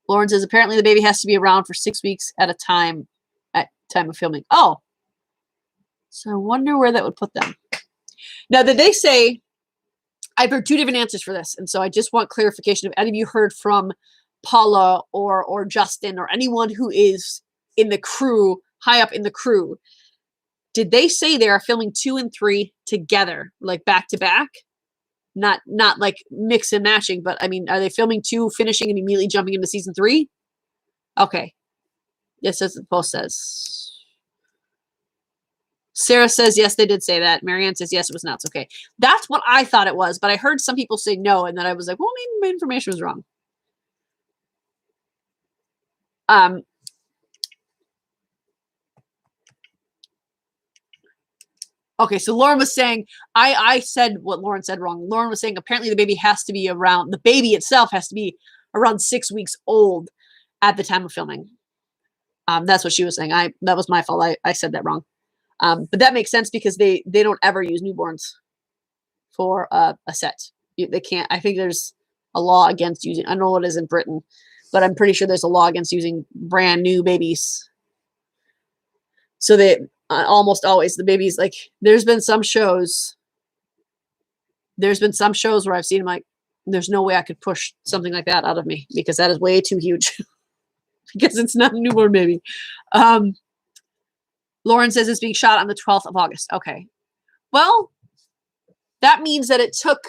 Lauren says, apparently the baby has to be around for 6 weeks at a time at time of filming. Oh. So I wonder where that would put them. Now, did they say, I've heard 2 different answers for this, and so I just want clarification. If any of you heard from Paula or Justin or anyone who is in the crew, high up in the crew, did they say they are filming 2 and 3 together, like back to back? Not like mix and matching, but I mean, are they filming 2, finishing, and immediately jumping into season 3? Okay. Yes, as the post says. Sarah says, yes, they did say that. Marianne says, yes, it was nuts. Okay. That's what I thought it was, but I heard some people say no, and then I was like, well, maybe my information was wrong. Okay, so Lauren was saying, I said what Lauren said wrong. Lauren was saying apparently the baby itself has to be around 6 weeks old at the time of filming. That's what she was saying. That was my fault. I said that wrong. But that makes sense because they don't ever use newborns for a set. They can't. I think there's a law against using. I don't know what it is in Britain, but I'm pretty sure there's a law against using brand new babies. So they almost always the babies like. There's been some shows where I've seen them like, there's no way I could push something like that out of me because that is way too huge. Because it's not a newborn baby. Lauren says it's being shot on the 12th of August. Okay. Well, that means that it took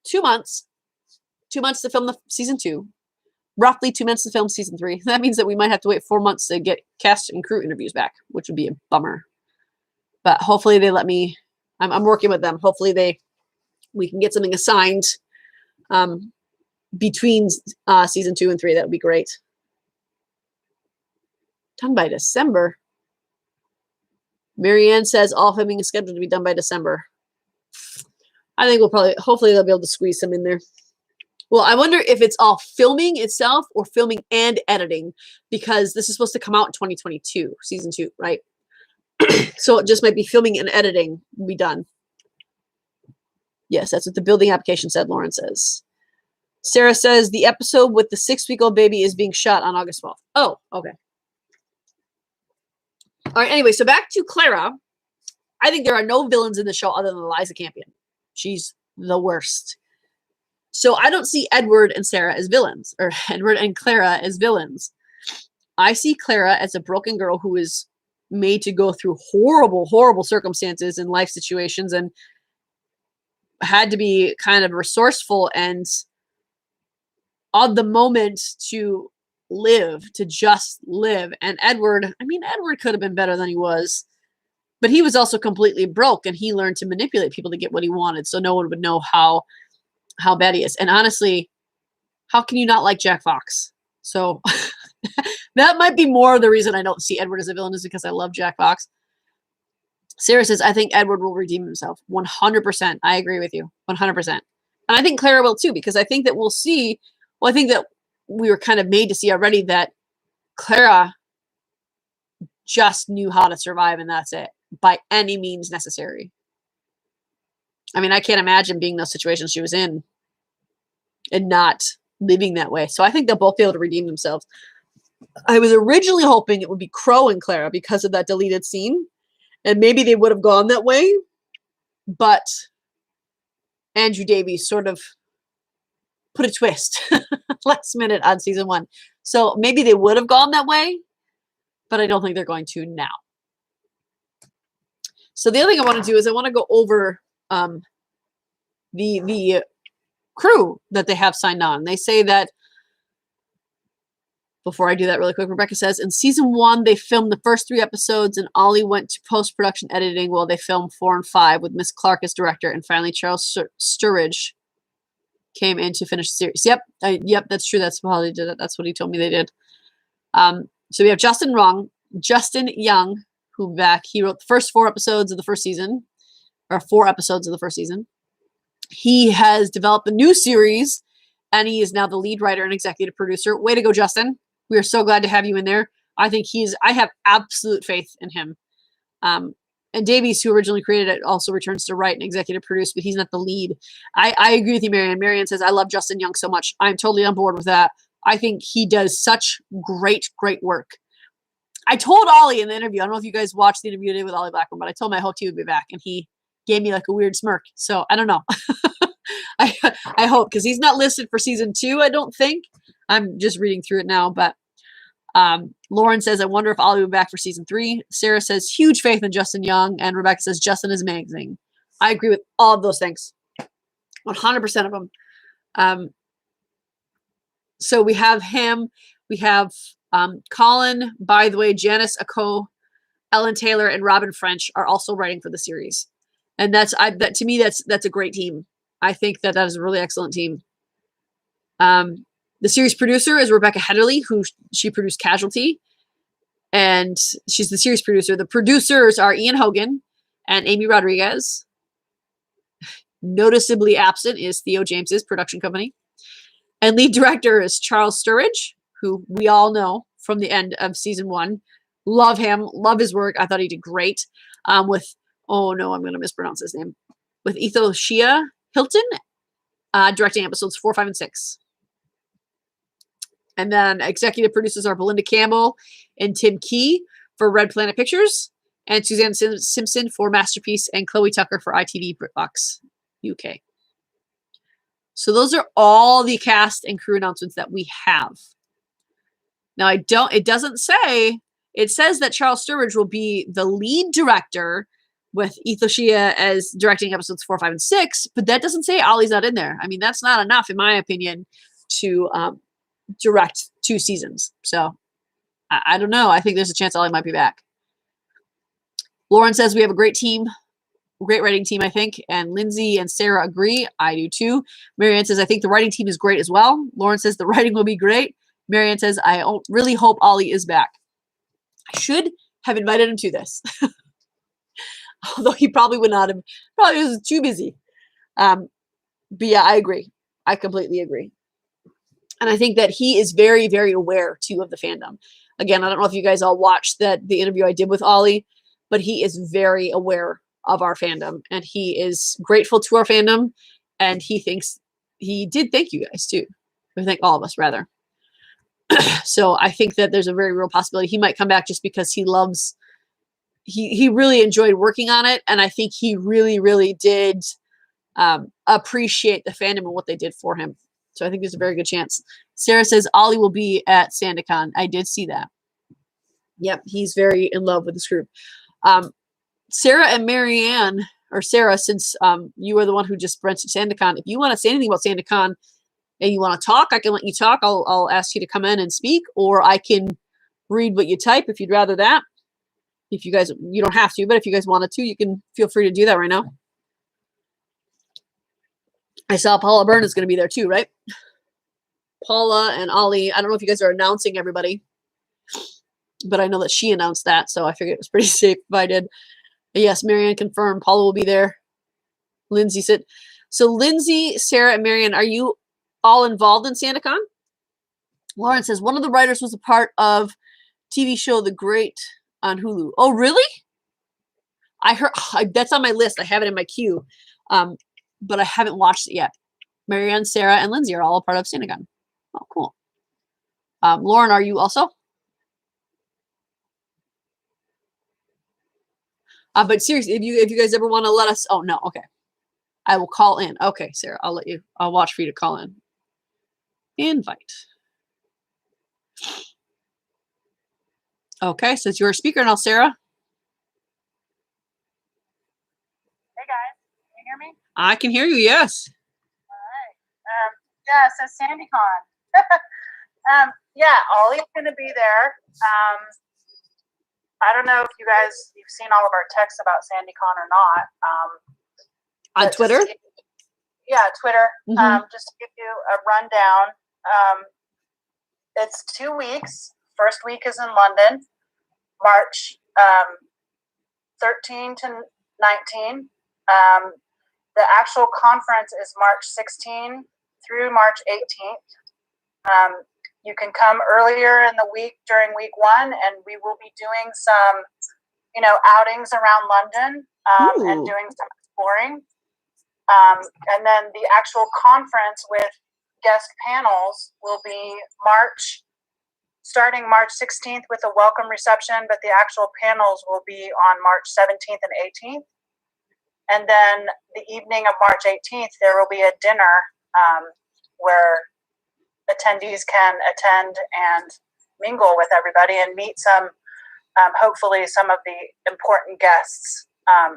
2 months. 2 months to film the season 2. Roughly 2 months to film season 3. That means that we might have to wait 4 months to get cast and crew interviews back, which would be a bummer. But hopefully they let me. I'm working with them. Hopefully we can get something assigned between season 2 and 3. That would be great. Done by December. Marianne says all filming is scheduled to be done by December. I think hopefully they'll be able to squeeze some in there. Well, I wonder if it's all filming itself or filming and editing, because this is supposed to come out in 2022, season 2, right? So it just might be filming and editing will be done. Yes, that's what the building application said, Lauren says. Sarah says the episode with the 6-week-old baby is being shot on August 12th. Oh, okay. All right, anyway, so back to Clara. I think there are no villains in the show other than Eliza Campion. She's the worst. So I don't see Edward and Sarah as villains, or Edward and Clara as villains. I see Clara as a broken girl who is made to go through horrible, horrible circumstances in life situations and had to be kind of resourceful and on the moment to just live. And Edward could have been better than he was, but he was also completely broke and he learned to manipulate people to get what he wanted. So no one would know how bad he is. And honestly, how can you not like Jack Fox? So that might be more of the reason I don't see Edward as a villain is because I love Jack Fox. Sarah says, I think Edward will redeem himself. 100%. I agree with you. 100%. And I think Clara will too, because I think that I think that we were kind of made to see already that Clara just knew how to survive and that's it, by any means necessary. I mean, I can't imagine being in those situations she was in and not living that way. So I think they'll both be able to redeem themselves. I was originally hoping it would be Crow and Clara because of that deleted scene. And maybe they would have gone that way. But Andrew Davies sort of put a twist last minute on season 1. So maybe they would have gone that way. But I don't think they're going to now. So the other thing I want to do is I want to go over the crew that they have signed on. They say that, before I do that really quick, Rebecca says, in season 1, they filmed the first 3 episodes and Ollie went to post-production editing while they filmed 4 and 5 with Miss Clark as director. And finally, Charles Sturridge came in to finish the series. Yep, that's true. That's how they did it. That's what he told me they did. So we have Justin Young, who back. He wrote the first 4 episodes of the first season, or 4 episodes of the first season. He has developed a new series, and he is now the lead writer and executive producer. Way to go, Justin. We are so glad to have you in there. I have absolute faith in him. And Davies, who originally created it, also returns to write and executive produce, but he's not the lead. I agree with you, Marianne. Marianne says, I love Justin Young so much. I'm totally on board with that. I think he does such great, great work. I told Ollie in the interview, I don't know if you guys watched the interview today with Ollie Blackburn, but I told him I hoped he would be back, and he gave me like a weird smirk. So I don't know. I hope, because he's not listed for season 2, I don't think. I'm just reading through it now, but Lauren says, I wonder if Ollie will be back for season 3. Sarah says, huge faith in Justin Young, and Rebecca says, Justin is amazing. I agree with all of those things. 100% of them. So we have him. We have Colin, by the way, Janice Ako, Ellen Taylor, and Robin French are also writing for the series. And that to me, that's a great team. I think that is a really excellent team. The series producer is Rebecca Hedderly, who she produced Casualty. And she's the series producer. The producers are Ian Hogan and Amy Rodriguez. Noticeably absent is Theo James's production company. And lead director is Charles Sturridge, who we all know from the end of season 1. Love him. Love his work. I thought he did great. With, oh no, I'm going to mispronounce his name. With Ethoshia Hilton, directing episodes 4, 5, and 6. And then executive producers are Belinda Campbell and Tim Key for Red Planet Pictures, and Suzanne Simpson for Masterpiece, and Chloe Tucker for ITV BritBox UK. So those are all the cast and crew announcements that we have. Now it doesn't say, it says that Charles Sturridge will be the lead director with Ethoshia as directing episodes 4, 5, and 6, but that doesn't say Ollie's not in there. I mean, that's not enough, in my opinion, to direct 2 seasons. So I don't know. I think there's a chance Ollie might be back. Lauren says we have a great team. Great writing team, I think. And Lindsay and Sarah agree. I do too. Marianne says, I think the writing team is great as well. Lauren says the writing will be great. Marianne says, I really hope Ollie is back. I should have invited him to this. Although he probably would not have. Probably was too busy. But yeah, I agree. I completely agree. And I think that he is very, very aware too of the fandom. Again, I don't know if you guys all watched the interview I did with Ollie, but he is very aware of our fandom, and he is grateful to our fandom, and he did thank you guys too. I thank all of us rather. So I think that there's a very real possibility he might come back just because he really enjoyed working on it, and I think he really, really did appreciate the fandom and what they did for him. So I think there's a very good chance. Sarah says Ollie will be at SandyCon. I did see that. Yep, he's very in love with this group. Sarah and Marianne, or Sarah, since you are the one who just mentioned SandyCon, if you want to say anything about SandyCon and you want to talk, I can let you talk. I'll ask you to come in and speak, or I can read what you type if you'd rather that. If you guys, you don't have to, but if you guys wanted to, you can feel free to do that right now. I saw Paula Byrne is going to be there too, right? Paula and Ollie. I don't know if you guys are announcing everybody, but I know that she announced that, so I figured it was pretty safe if I did. Yes, Marianne confirmed. Paula will be there. Lindsay said. So Lindsay, Sarah, and Marianne, are you all involved in SandyCon? Lauren says, one of the writers was a part of TV show The Great on Hulu. Oh, really? I heard that's on my list. I have it in my queue, but I haven't watched it yet. Marianne, Sarah, and Lindsay are all a part of SandyCon. Oh, cool. Lauren, are you also? But seriously, if you guys ever want to let us, oh no, okay, I will call in. Okay, Sarah, I'll watch for you to call in. Invite. Okay, since you're a speaker now, Sarah. Hey guys, can you hear me? I can hear you. Yes. All right. Yeah, so SandyCon. Yeah, Ollie's gonna be there. I don't know if you've seen all of our texts about SandyCon or not. On Twitter? Twitter. Mm-hmm. Just to give you a rundown. It's 2 weeks. First week is in London, March 13 to 19. The actual conference is March 16 through March 18th. You can come earlier in the week during week 1, and we will be doing some, outings around London and doing some exploring. And then the actual conference with guest panels will be starting March 16th with a welcome reception, but the actual panels will be on March 17th and 18th. And then the evening of March 18th, there will be a dinner where attendees can attend and mingle with everybody and meet hopefully some of the important guests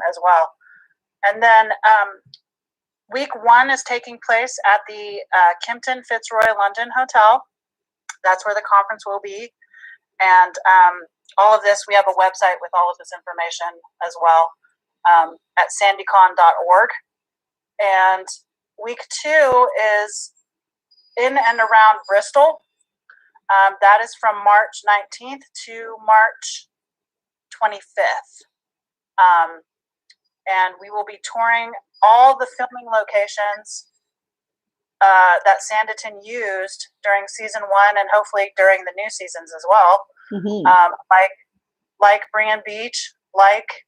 as well. And then week 1 is taking place at the Kimpton Fitzroy London Hotel. That's where the conference will be. And all of this, we have a website with all of this information as well at sandycon.org. And week 2 is in and around Bristol. That is from March 19th to March 25th. And we will be touring all the filming locations that Sanditon used during season 1 and hopefully during the new seasons as well. Mm-hmm. Like Brian Beach, like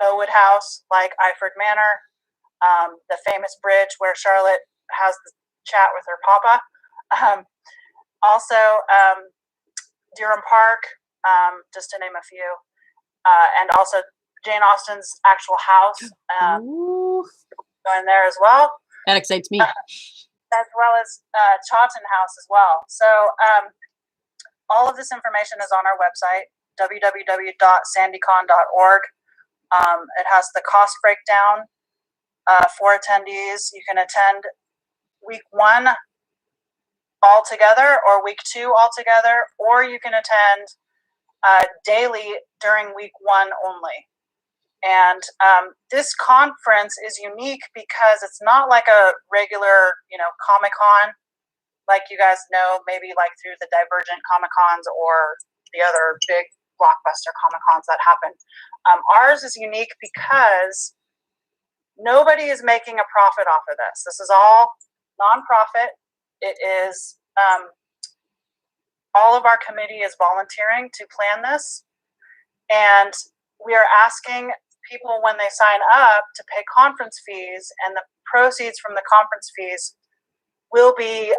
Bowood House, like Iford Manor, the famous bridge where Charlotte has the chat with her papa. Also, Durham Park, just to name a few. And also Jane Austen's actual house, going there as well. That excites me. As well as Chawton House as well. So all of this information is on our website, www.sandycon.org. It has the cost breakdown for attendees. You can attend week 1 all together or week 2 all together, or you can attend daily during week 1 only. And this conference is unique because it's not like a regular, Comic-Con, like you guys know, maybe like through the Divergent Comic-Cons or the other big blockbuster Comic-Cons that happen. Ours is unique because nobody is making a profit off of this. This is all nonprofit. It is all of our committee is volunteering to plan this, and we are asking people when they sign up to pay conference fees, and the proceeds from the conference fees will be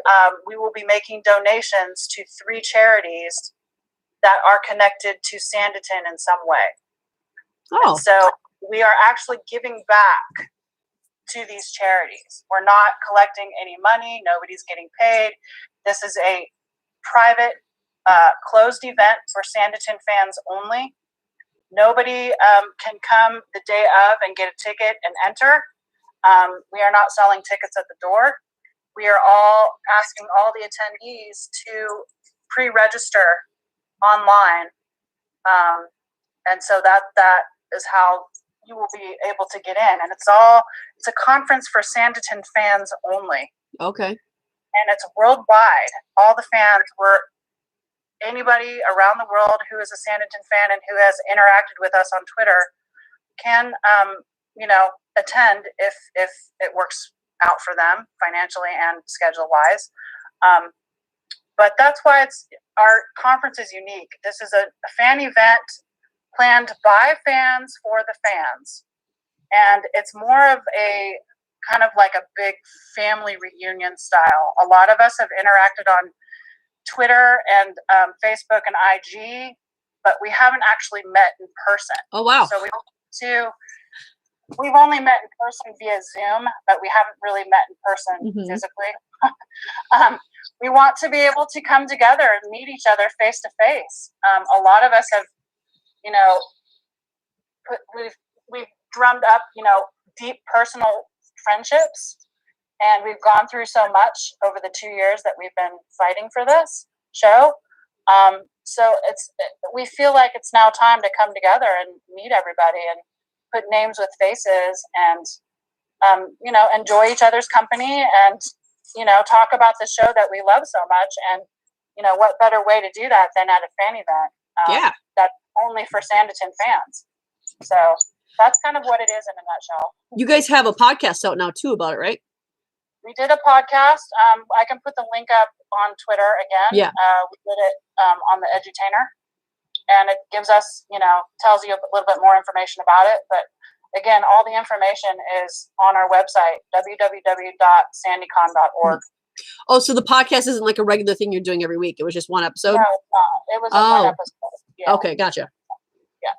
we will be making donations to 3 charities that are connected to Sanditon in some way. Oh, and so we are actually giving back to these charities. We're not collecting any money. Nobody's getting paid. This is a private, closed event for Sanditon fans only. Nobody can come the day of and get a ticket and enter. We are not selling tickets at the door. We are all asking all the attendees to pre-register online. And so that is how you will be able to get in. And it's a conference for Sanditon fans only. okay. And it's worldwide. All the fans anybody around the world who is a Sanditon fan and who has interacted with us on Twitter can, attend if it works out for them financially and schedule-wise. But that's why our conference is unique. This is a fan event planned by fans for the fans. And it's more of a kind of like a big family reunion style. A lot of us have interacted on Twitter and Facebook and IG, but we haven't actually met in person. Oh, wow. So we've only met in person via Zoom, but we haven't really met in person physically. We want to be able to come together and meet each other face to face. A lot of us have, we've drummed up, deep personal friendships, and we've gone through so much over the 2 years that we've been fighting for this show. So we feel like it's now time to come together and meet everybody and put names with faces and, enjoy each other's company and, talk about the show that we love so much. And, what better way to do that than at a fan event? That's only for Sanditon fans. So that's kind of what it is in a nutshell. You guys have a podcast out now too about it, right? We did a podcast. I can put the link up on Twitter again. Yeah. We did it on the Edutainer, and it gives us, tells you a little bit more information about it. But again, all the information is on our website, www.sandycon.org. Oh, so the podcast isn't like a regular thing you're doing every week. It was just one episode? No, it's not. It was one episode. Yeah. Okay, gotcha. Yeah.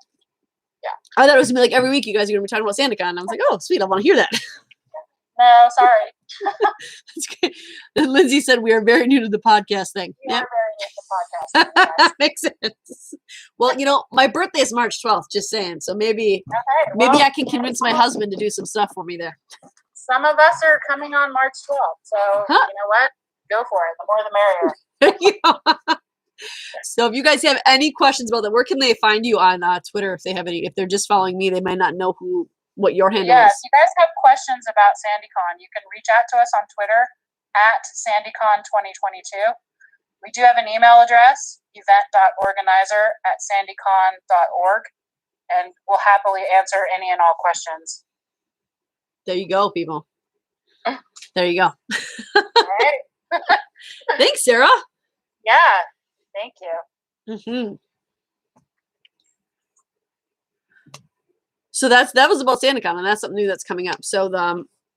I thought it was going to be like every week you guys are going to be talking about SandyCon. And I was like, oh, sweet. I want to hear that. No, sorry. That's good. And Lindsay said we are very new to the podcast thing. We are very new to the podcast. Yes. Makes sense. Well, my birthday is March 12th, just saying. So maybe I can convince my husband to do some stuff for me there. Some of us are coming on March 12th. So, you know what? Go for it. The more the merrier. So if you guys have any questions about that, where can they find you on Twitter if they have any? If they're just following me, they might not know what your handle is. If you guys have questions about SandyCon, you can reach out to us on Twitter at SandyCon 2022. We do have an email address, event.organizer@sandycon.org, and we'll happily answer any and all questions. There you go, people. There you go. All right. Thanks, Sarah. Yeah, thank you. Mm-hmm. So that was about SandyCon, and that's something new that's coming up. So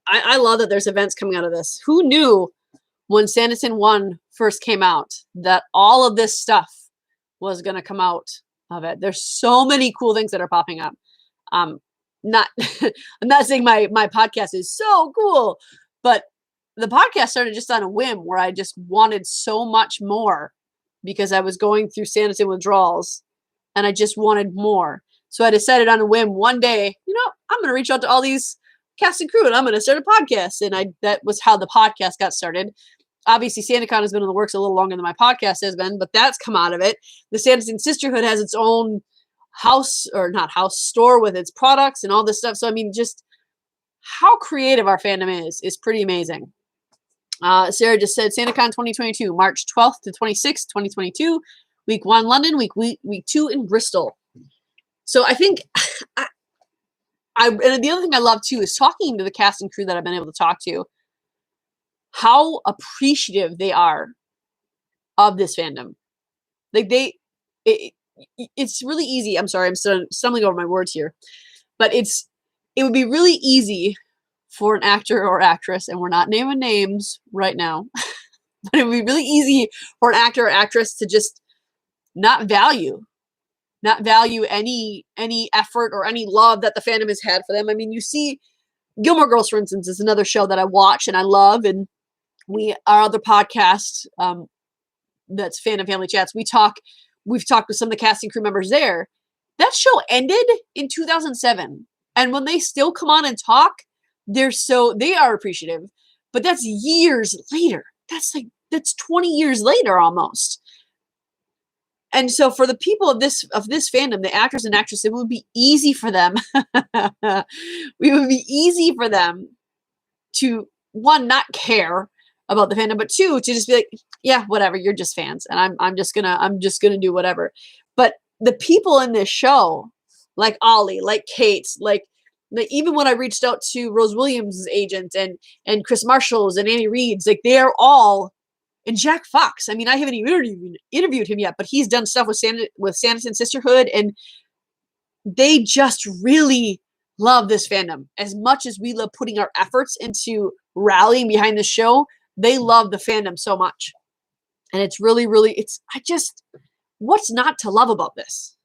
I love that there's events coming out of this. Who knew when Sanderson 1 first came out that all of this stuff was going to come out of it? There's so many cool things that are popping up. Not I'm not saying my podcast is so cool, but the podcast started just on a whim where I just wanted so much more because I was going through Sanderson withdrawals and I just wanted more. So I decided on a whim one day, I'm going to reach out to all these cast and crew and I'm going to start a podcast. And that was how the podcast got started. Obviously, SandyCon has been in the works a little longer than my podcast has been, but that's come out of it. The Sanderson Sisterhood has its own store with its products and all this stuff. So, I mean, just how creative our fandom is pretty amazing. Sarah just said SandyCon 2022, March 12th to 26th, 2022. Week 1, London. Week 2 in Bristol. So I think and the other thing I love too is talking to the cast and crew that I've been able to talk to, how appreciative they are of this fandom. Like it's really easy. I'm sorry, I'm stumbling over my words here, but it would be really easy for an actor or actress, and we're not naming names right now, but it would be really easy for an actor or actress to just not value any effort or any love that the fandom has had for them. I mean, you see Gilmore Girls, for instance, is another show that I watch and I love, and our other podcast, that's Fan and Family Chats, we've talked with some of the cast and crew members there. That show ended in 2007, and when they still come on and talk, they are appreciative, but that's years later. That's 20 years later almost. And so for the people of this fandom, the actors and actresses, it would be easy for them. It would be easy for them to, one, not care about the fandom, but two, to just be like, yeah, whatever, you're just fans, and I'm just gonna do whatever. But the people in this show, like Ollie, like Kate, like even when I reached out to Rose Williams' agent and Chris Marshall's and Annie Reed's, like they are all. And Jack Fox, I mean, I haven't even interviewed him yet, but he's done stuff with Sanderson Sisterhood, and they just really love this fandom. As much as we love putting our efforts into rallying behind the show, they love the fandom so much. And it's really, really, what's not to love about this?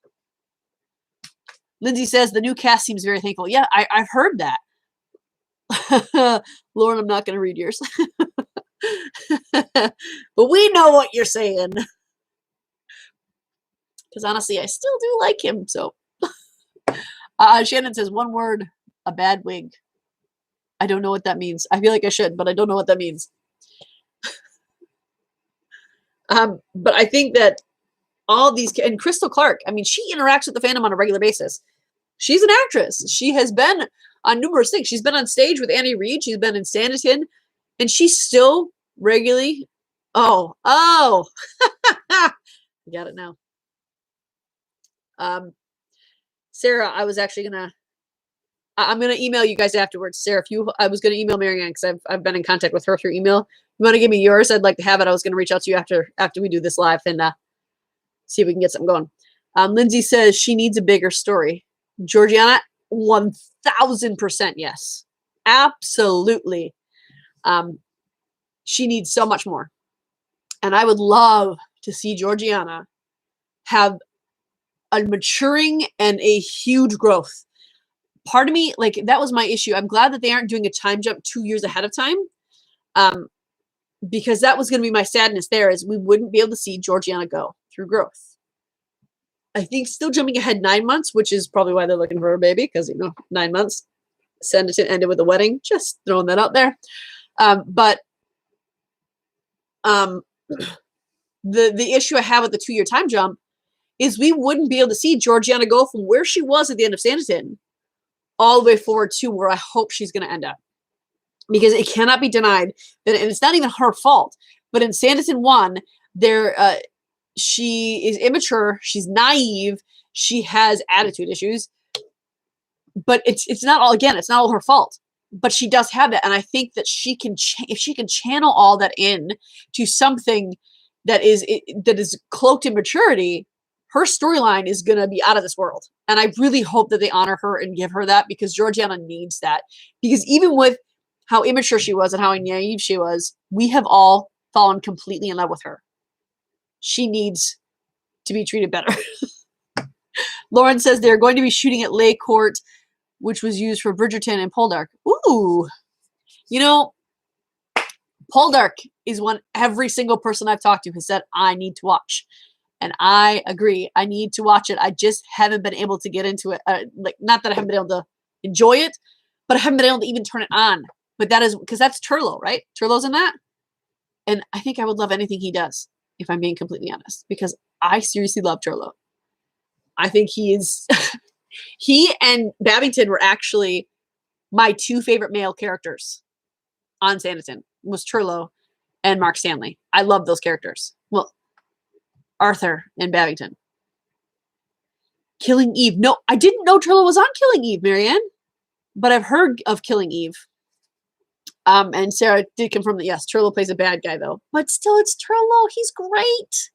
Lindsay says, the new cast seems very thankful. Yeah, I've heard that. Lauren, I'm not going to read yours. But we know what you're saying. Because honestly, I still do like him. So Shannon says, one word, a bad wig. I don't know what that means. I feel like I should, but I don't know what that means. But I think that all these, and Crystal Clark, I mean, she interacts with the fandom on a regular basis. She's an actress. She has been on numerous things. She's been on stage with Annie Reed. She's been in Sanditon. And she's still regularly, I got it now. Sarah, I was actually I'm gonna email you guys afterwards. Sarah, I was gonna email Marianne because I've been in contact with her through email. You want to give me yours? I'd like to have it. I was gonna reach out to you after we do this live and see if we can get something going. Lindsay says she needs a bigger story. Georgiana, 1000% yes, absolutely. She needs so much more. And I would love to see Georgiana have a maturing and a huge growth. Part of me, like, that was my issue. I'm glad that they aren't doing a time jump 2 years ahead of time. Because that was going to be my sadness there, is we wouldn't be able to see Georgiana go through growth. I think still jumping ahead 9 months, which is probably why they're looking for a baby, because, 9 months. Sanditon ended with a wedding. Just throwing that out there. The issue I have with the 2-year time jump is we wouldn't be able to see Georgiana go from where she was at the end of Sanditon all the way forward to where I hope she's going to end up. because it cannot be denied that, and it's not even her fault, but in SandyCon 1, she is immature, she's naive, she has attitude issues, but it's not all, again, it's not all her fault, but she does have that. And I think that she can, if she can channel all that in to something that is cloaked in maturity, her storyline is going to be out of this world. And I really hope that they honor her and give her that, because Georgiana needs that. Because even with how immature she was and how naive she was, we have all fallen completely in love with her. She needs to be treated better. Lauren says they're going to be shooting at Lay Court, which was used for Bridgerton and Poldark. Ooh. You know, Poldark is one every single person I've talked to has said, I need to watch. And I agree. I need to watch it. I just haven't been able to get into it. Not that I haven't been able to enjoy it, but I haven't been able to even turn it on. But that is because that's Turlo, right? Turlo's in that. And I think I would love anything he does, if I'm being completely honest, because I seriously love Turlo. I think he is, he and Babington were actually my two favorite male characters on SandyCon, was Turlo and Mark Stanley. I love those characters. Well, Arthur and Babington. Killing Eve. No, I didn't know Turlo was on Killing Eve, Marianne, but I've heard of Killing Eve. And Sarah did confirm that, yes, Turlo plays a bad guy, though. But still, it's Turlo. He's great.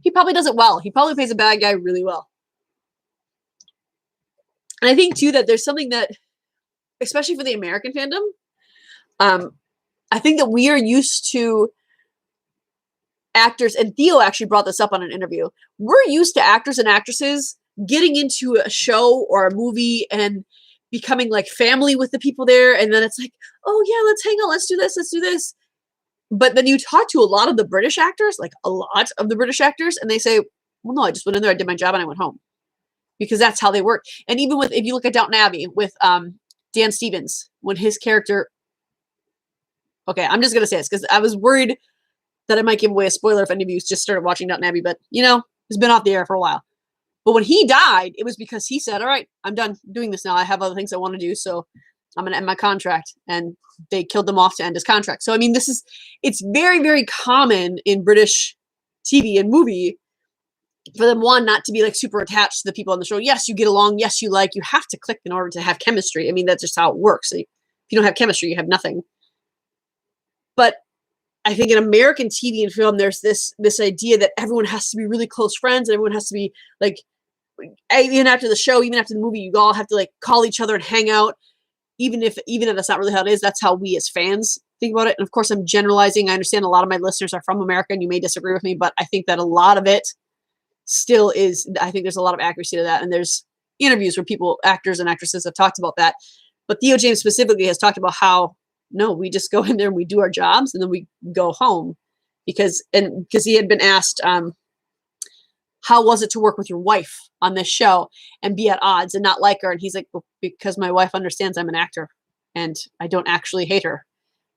He probably does it well. He probably plays a bad guy really well. And I think, too, that there's something that, especially for the American fandom, I think that we are used to actors, and Theo actually brought this up on an interview. We're used to actors and actresses getting into a show or a movie and becoming like family with the people there. And then it's like, oh yeah, let's hang out. Let's do this. Let's do this. But then you talk to a lot of the British actors, like a lot of the British actors, and they say, well, no, I just went in there, I did my job, and I went home. Because that's how they work. And even with, if you look at Downton Abbey with Dan Stevens, when his character, okay, I'm just going to say this because I was worried that I might give away a spoiler if any of you just started watching Downton Abbey, but you know, it's been off the air for a while. But when he died, it was because he said, all right, I'm done doing this now. I have other things I want to do, so I'm going to end my contract. And they killed him off to end his contract. So, I mean, it's very, very common in British TV and movie for them, one, not to be like super attached to the people on the show. Yes, you get along. Yes, you have to click in order to have chemistry. I mean, that's just how it works. If you don't have chemistry, you have nothing. But I think in American TV and film, there's this idea that everyone has to be really close friends, and everyone has to be like, even after the show, even after the movie, you all have to like call each other and hang out, even if that's not really how it is. That's how we as fans think about it. And of course, I'm generalizing. I understand a lot of my listeners are from America, and you may disagree with me, but I think that a lot of it still is. I think there's a lot of accuracy to that, and there's interviews where people, actors and actresses, have talked about that. But Theo James specifically has talked about how, no, we just go in there and we do our jobs, and then we go home. Because he had been asked, how was it to work with your wife on this show and be at odds and not like her? And he's like, well, because my wife understands I'm an actor and I don't actually hate her.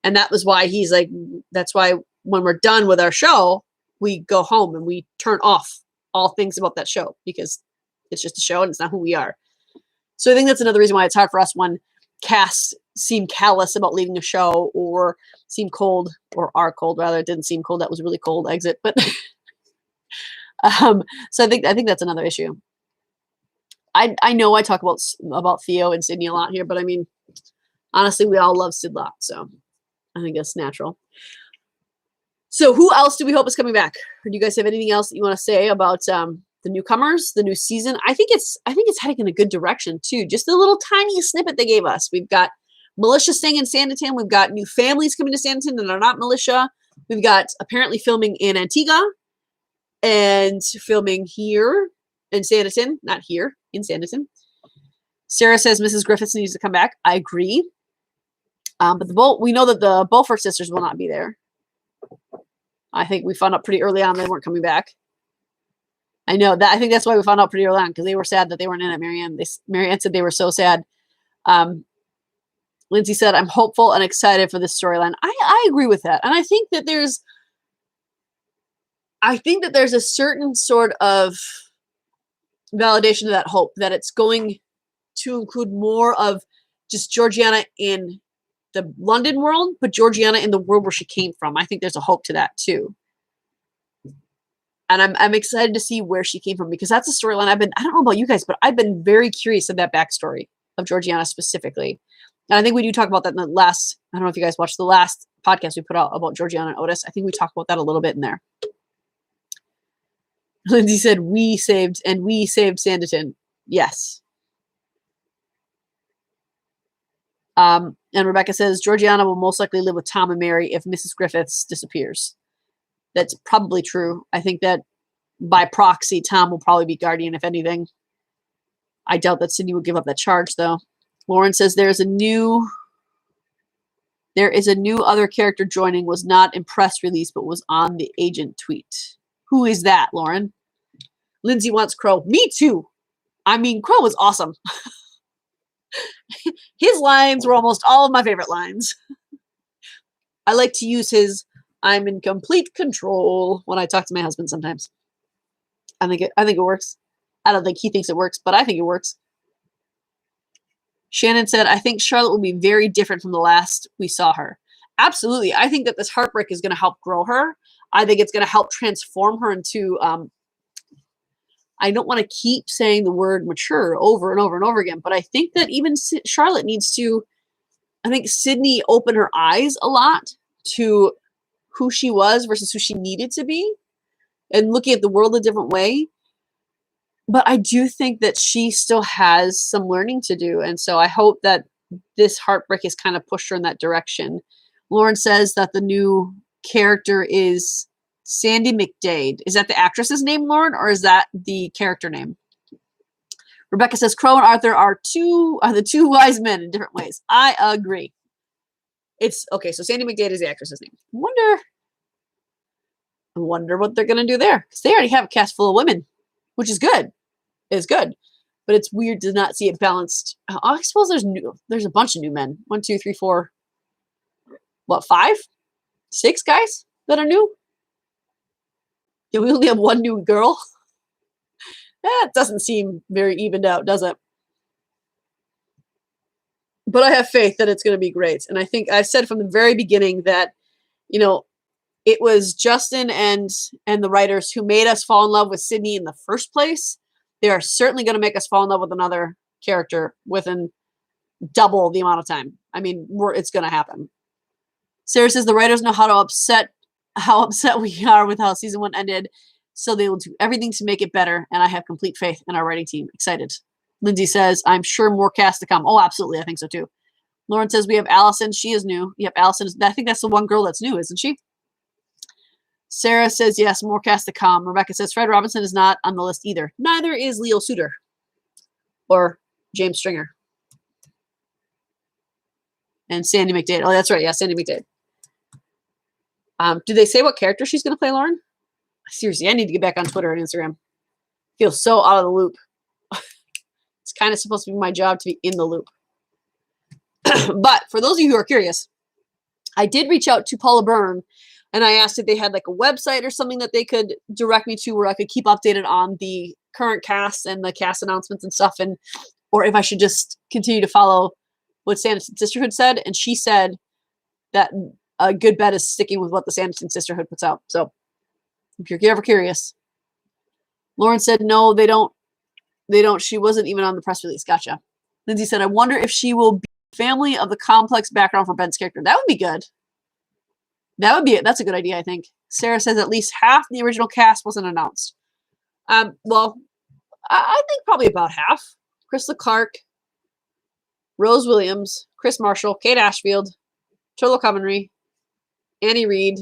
And that was why he's like, that's why when we're done with our show, we go home and we turn off all things about that show, because it's just a show and it's not who we are. So I think that's another reason why it's hard for us when casts seem callous about leaving a show, or seem cold, or are cold rather. It didn't seem cold. That was really cold exit, but so I think that's another issue. I know I talk about Theo and Sydney a lot here, but I mean, honestly, we all love Sid Lot, so I think that's natural. So who else do we hope is coming back? Or do you guys have anything else that you want to say about the newcomers, the new season? I think it's heading in a good direction too. Just a little tiny snippet they gave us. We've got Militia staying in SandyCon. We've got new families coming to SandyCon that are not Militia. We've got apparently filming in Antigua and filming here in SandyCon. Not here, in SandyCon. Sarah says Mrs. Griffiths needs to come back. I agree. But we know that the Beaufort sisters will not be there. I think we found out pretty early on they weren't coming back. I know that. I think that's why we found out pretty early on, because they were sad that they weren't in it. Marianne said they were so sad. Lindsay said, I'm hopeful and excited for this storyline. I agree with that. And I think that there's a certain sort of validation to that hope, that it's going to include more of just Georgiana in the London world, but Georgiana in the world where she came from. I think there's a hope to that too. And I'm excited to see where she came from, because that's a storyline I don't know about you guys, but I've been very curious of that backstory of Georgiana specifically. And I think we do talk about that in the last, I don't know if you guys watched the last podcast we put out about Georgiana and Otis. I think we talked about that a little bit in there. Lindsay said, we saved Sanditon. Yes. And Rebecca says, Georgiana will most likely live with Tom and Mary if Mrs. Griffiths disappears. That's probably true. I think that by proxy, Tom will probably be guardian, if anything. I doubt that Sydney will give up that charge, though. Lauren says there is a new other character joining, was not in press release, but was on the agent tweet. Who is that, Lauren? Lindsay wants Crow. Me too. I mean, Crow was awesome. His lines were almost all of my favorite lines. I like to use his "I'm in complete control" when I talk to my husband sometimes. I think it works. I don't think he thinks it works, but I think it works. Shannon said, I think Charlotte will be very different from the last we saw her. Absolutely. I think that this heartbreak is going to help grow her. I think it's going to help transform her into, I don't want to keep saying the word mature over and over and over again, but I think that even Charlotte needs to, I think Sydney opened her eyes a lot to who she was versus who she needed to be, and looking at the world a different way. But I do think that she still has some learning to do. And so I hope that this heartbreak has kind of pushed her in that direction. Lauren says that the new character is Sandy McDade. Is that the actress's name, Lauren, or is that the character name? Rebecca says Crow and Arthur are the two wise men in different ways. I agree. It's okay. So Sandy McDade is the actress's name. I wonder what they're going to do there, because they already have a cast full of women, which is good. It's good, but it's weird to not see it balanced. I suppose there's a bunch of new men. 1, 2, 3, 4. What, 5, 6 guys that are new? Yeah, we only have one new girl. That doesn't seem very evened out, does it? But I have faith that it's going to be great. And I think I said from the very beginning that, it was Justin and the writers who made us fall in love with Sydney in the first place. They are certainly going to make us fall in love with another character within double the amount of time. I mean, it's going to happen. Sarah says the writers know how upset we are with how season 1 ended, so they will do everything to make it better, and I have complete faith in our writing team. Excited. Lindsay says, I'm sure more cast to come. Oh, absolutely. I think so too. Lauren says we have Allison. She is new. Yep, Allison. I think that's the one girl that's new, isn't she? Sarah says, yes, more cast to come. Rebecca says, Fred Robinson is not on the list either. Neither is Leo Suter or James Stringer. And Sandy McDade. Oh, that's right. Yeah, Sandy McDade. Do they say what character she's going to play, Lauren? Seriously, I need to get back on Twitter and Instagram. I feel so out of the loop. It's kind of supposed to be my job to be in the loop. But for those of you who are curious, I did reach out to Paula Byrne, and I asked if they had like a website or something that they could direct me to where I could keep updated on the current cast and the cast announcements and stuff, or if I should just continue to follow what Sanderson Sisterhood said. And she said that a good bet is sticking with what the Sanderson Sisterhood puts out. So if you're ever curious. Lauren said, no, they don't. She wasn't even on the press release. Gotcha. Lindsay said, I wonder if she will be family of the complex background for Ben's character. That would be good. That's a good idea, I think. Sarah says at least half the original cast wasn't announced. Well, I think probably about half. Crystal Clark, Rose Williams, Chris Marshall, Kate Ashfield, Turlo Coventry, Annie Reed,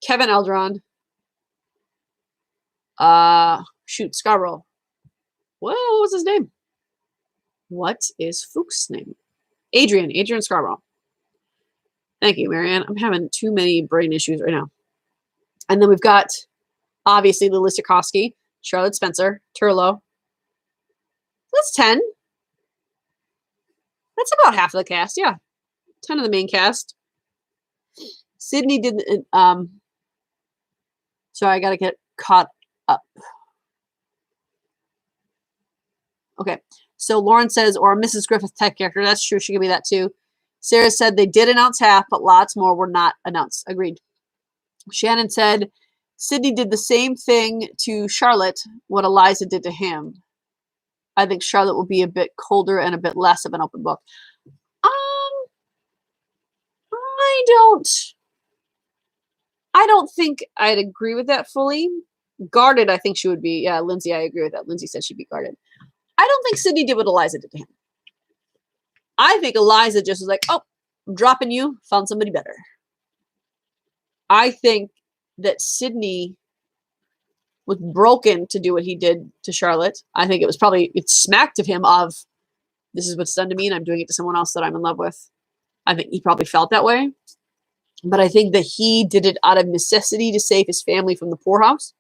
Kevin Eldron, Scarborough. What was his name? What is Fuchs' name? Adrian Scarborough. Thank you, Marianne. I'm having too many brain issues right now. And then we've got, obviously, Lily Stokowski, Charlotte Spencer, Turlo. That's 10. That's about half of the cast, yeah. 10 of the main cast. Sydney didn't, sorry, I got to get caught up. Okay. So Lauren says, or a Mrs. Griffith type character. That's true. She could be that too. Sarah said they did announce half, but lots more were not announced. Agreed. Shannon said Sydney did the same thing to Charlotte what Eliza did to him. I think Charlotte will be a bit colder and a bit less of an open book. I don't think I'd agree with that fully. Guarded, I think she would be. Yeah, Lindsay, I agree with that. Lindsay said she'd be guarded. I don't think Sydney did what Eliza did to him. I think Eliza just was like, oh, I'm dropping you, found somebody better. I think that Sydney was broken to do what he did to Charlotte. I think it smacked of him of, this is what's done to me and I'm doing it to someone else that I'm in love with. I think he probably felt that way. But I think that he did it out of necessity to save his family from the poorhouse.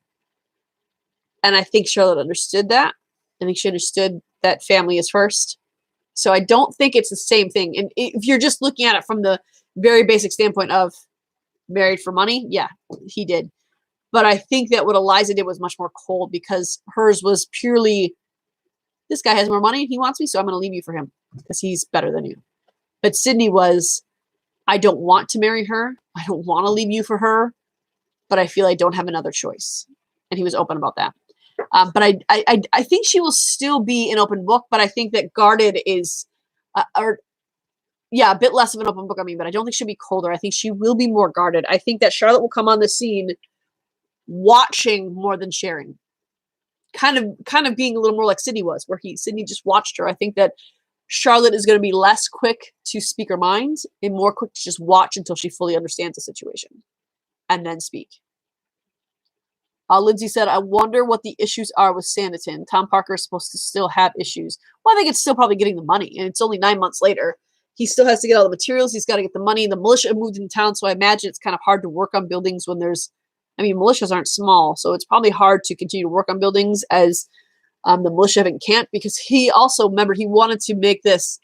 And I think Charlotte understood that. I think she understood that family is first. So I don't think it's the same thing. And if you're just looking at it from the very basic standpoint of married for money, yeah, he did. But I think that what Eliza did was much more cold because hers was purely, this guy has more money, he wants me, so I'm going to leave you for him because he's better than you. But Sydney was, I don't want to marry her. I don't want to leave you for her, but I feel I don't have another choice. And he was open about that. But I think she will still be an open book, but I think that guarded is, a bit less of an open book. I mean, but I don't think she'll be colder. I think she will be more guarded. I think that Charlotte will come on the scene watching more than sharing. Kind of being a little more like Sydney was, where Sydney just watched her. I think that Charlotte is going to be less quick to speak her mind and more quick to just watch until she fully understands the situation and then speak. Lindsay said, I wonder what the issues are with Sanditon. Tom Parker is supposed to still have issues. Well, I think it's still probably getting the money, and it's only 9 months later. He still has to get all the materials. He's got to get the money. The militia moved into town, so I imagine it's kind of hard to work on buildings when militias aren't small, so it's probably hard to continue to work on buildings as the militia can't, because he also, remember, he wanted to make this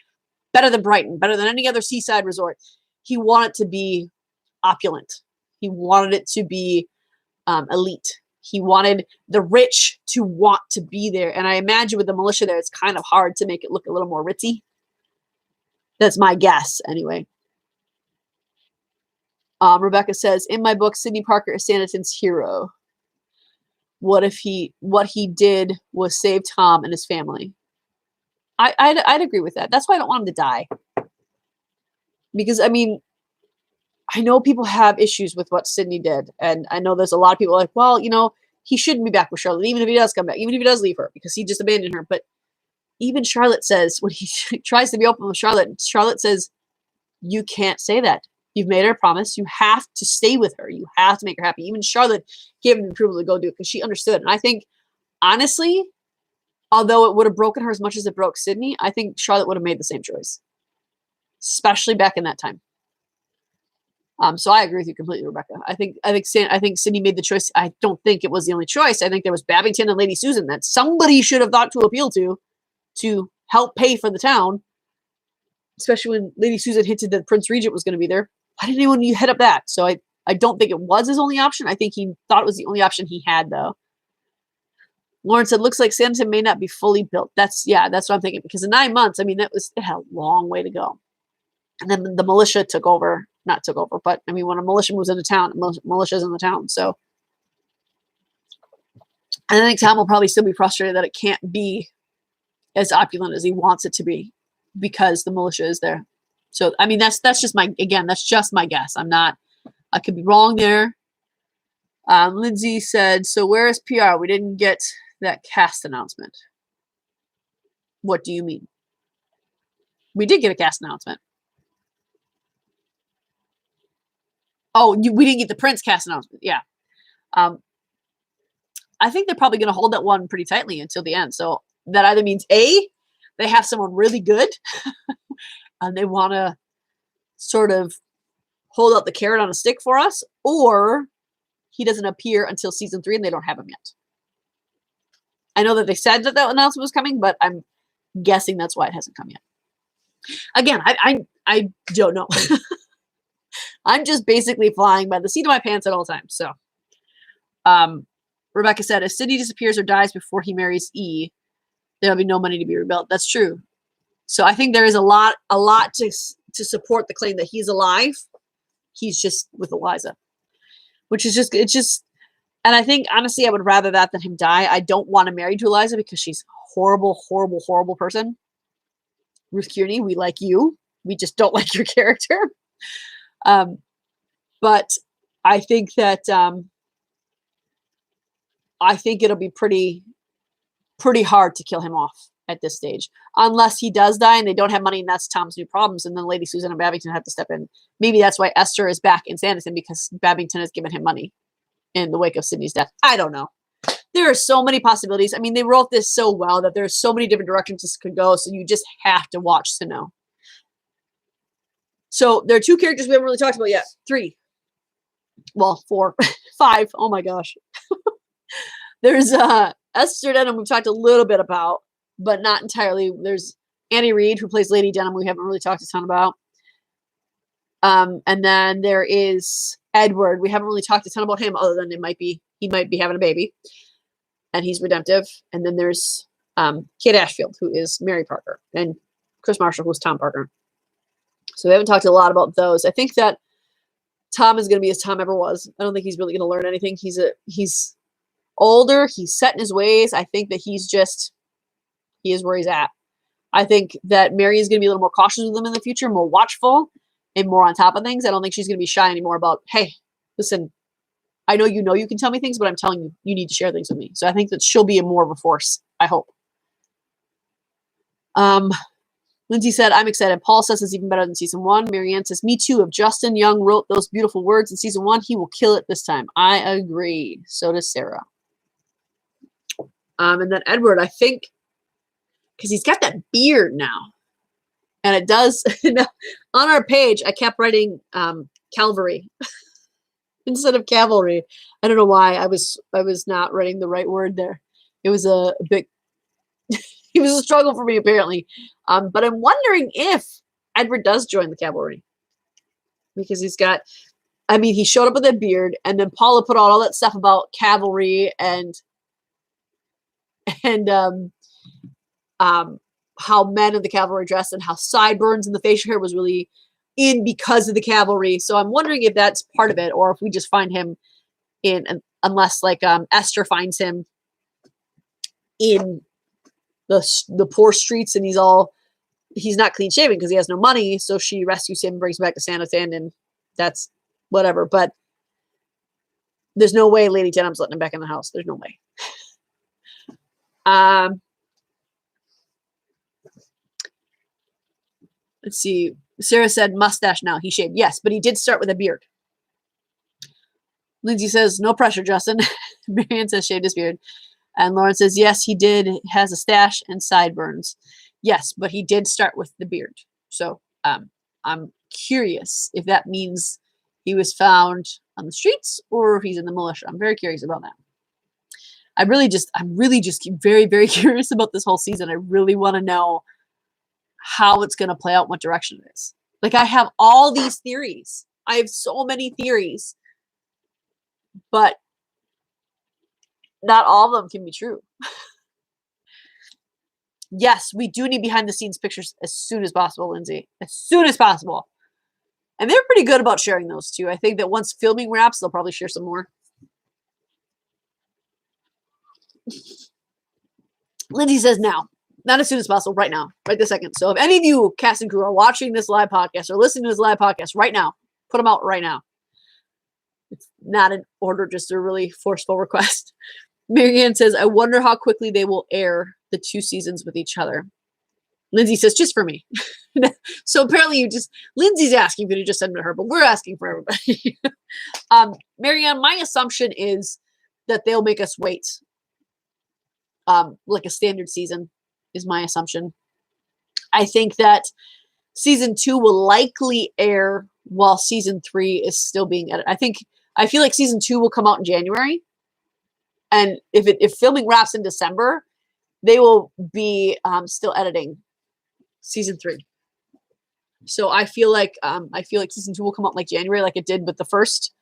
better than Brighton, better than any other seaside resort. He wanted to be opulent. He wanted it to be elite. He wanted the rich to want to be there. And I imagine with the militia there, it's kind of hard to make it look a little more ritzy. That's my guess, anyway. Rebecca says, in my book, Sidney Parker is Sanditon's hero. What he did was save Tom and his family. I'd agree with that. That's why I don't want him to die. Because, I mean, I know people have issues with what Sydney did. And I know there's a lot of people like, well, he shouldn't be back with Charlotte, even if he does come back, even if he does leave her, because he just abandoned her. But even Charlotte says, when he tries to be open with Charlotte says, you can't say that. You've made her a promise. You have to stay with her. You have to make her happy. Even Charlotte gave him the approval to go do it because she understood. And I think, honestly, although it would have broken her as much as it broke Sydney, I think Charlotte would have made the same choice, especially back in that time. So I agree with you completely, Rebecca. I think Sydney made the choice. I don't think it was the only choice. I think there was Babington and Lady Susan that somebody should have thought to appeal to help pay for the town, especially when Lady Susan hinted that Prince Regent was going to be there. Why didn't anyone head up that? So I don't think it was his only option. I think he thought it was the only option he had, though. Lauren said, looks like Sanditon may not be fully built. That's what I'm thinking. Because in 9 months, I mean, it had a long way to go. And then the militia not took over, but I mean, when a militia moves into town, militia's in the town. So I think Tom will probably still be frustrated that it can't be as opulent as he wants it to be because the militia is there. So, I mean, that's just my guess. I could be wrong there. Lindsay said, so where is PR? We didn't get that cast announcement. What do you mean? We did get a cast announcement. Oh, we didn't get the Prince cast announcement. Yeah. I think they're probably going to hold that one pretty tightly until the end. So that either means A, they have someone really good and they want to sort of hold out the carrot on a stick for us, or he doesn't appear until season 3 and they don't have him yet. I know that they said that announcement was coming, but I'm guessing that's why it hasn't come yet. Again, I don't know. I'm just basically flying by the seat of my pants at all times. So, Rebecca said, if Sydney disappears or dies before he marries E, there'll be no money to be rebuilt. That's true. So I think there is a lot to support the claim that he's alive. He's just with Eliza, which is just, and I think honestly, I would rather that than him die. I don't want to marry to Eliza because she's a horrible, horrible, horrible person. Ruth Kearney, we like you. We just don't like your character. But I think that I think it'll be pretty hard to kill him off at this stage, unless he does die and they don't have money, and that's Tom's new problems. And then Lady Susan and Babington have to step in. Maybe that's why Esther is back in Sanderson, because Babington has given him money in the wake of Sydney's death. I don't know. There are so many possibilities. I mean, they wrote this so well that there's so many different directions this could go. So you just have to watch to know. So there are 2 characters we haven't really talked about yet. 3. Well, 4, 5. Oh my gosh. There's Esther Denham, we've talked a little bit about, but not entirely. There's Annie Reed, who plays Lady Denham, we haven't really talked a ton about. And then there is Edward. We haven't really talked a ton about him, other than he might be having a baby, and he's redemptive. And then there's Kate Ashfield, who is Mary Parker, and Chris Marshall, who's Tom Parker. So we haven't talked a lot about those. I think that Tom is going to be as Tom ever was. I don't think he's really going to learn anything. He's older. He's set in his ways. I think that he is where he's at. I think that Mary is going to be a little more cautious with him in the future, more watchful and more on top of things. I don't think she's going to be shy anymore about, hey, listen, I know you can tell me things, but I'm telling you, you need to share things with me. So I think that she'll be more of a force, I hope. Lindsay said, I'm excited. Paul says it's even better than season 1. Marianne says, me too. If Justin Young wrote those beautiful words in season 1, he will kill it this time. I agree. So does Sarah. And then Edward, I think, because he's got that beard now. And it does, on our page, I kept writing Calvary instead of cavalry. I don't know why. I was not writing the right word there. It was a big, it was a struggle for me, apparently. But I'm wondering if Edward does join the cavalry. Because he showed up with a beard, and then Paula put out all that stuff about cavalry and how men of the cavalry dressed, and how sideburns and the facial hair was really in because of the cavalry. So I'm wondering if that's part of it, or if we just find him in, unless like Esther finds him in the poor streets, and he's not clean shaven because he has no money. So she rescues him, brings him back to Sanderson, and that's whatever. But there's no way Lady Denham's letting him back in the house. There's no way. Let's see. Sarah said mustache now. He shaved. Yes, but he did start with a beard. Lindsay says, no pressure, Justin. Marianne says shaved his beard. And Lauren says, yes, he did. Has a stash and sideburns. Yes, but he did start with the beard. So I'm curious if that means he was found on the streets or if he's in the militia. I'm very curious about that. I'm really just very, very curious about this whole season. I really want to know how it's going to play out, what direction it is. Like, I have all these theories. I have so many theories, but not all of them can be true. Yes, we do need behind the scenes pictures as soon as possible, Lindsay. As soon as possible. And they're pretty good about sharing those too. I think that once filming wraps, they'll probably share some more. Lindsay says now. Not as soon as possible, right now, right this second. So if any of you, cast and crew, are watching this live podcast or listening to this live podcast right now, put them out right now. It's not an order, just a really forceful request. Marianne says, I wonder how quickly they will air the 2 seasons with each other. Lindsay says, just for me. So apparently Lindsay's asking for you to just send to her, but we're asking for everybody. Marianne, my assumption is that they'll make us wait. Like a standard season is my assumption. I think that season 2 will likely air while season 3 is still being edited. I feel like season 2 will come out in January. And if filming wraps in December, they will be still editing season 3. So I feel like season 2 will come out like January, like it did with the first.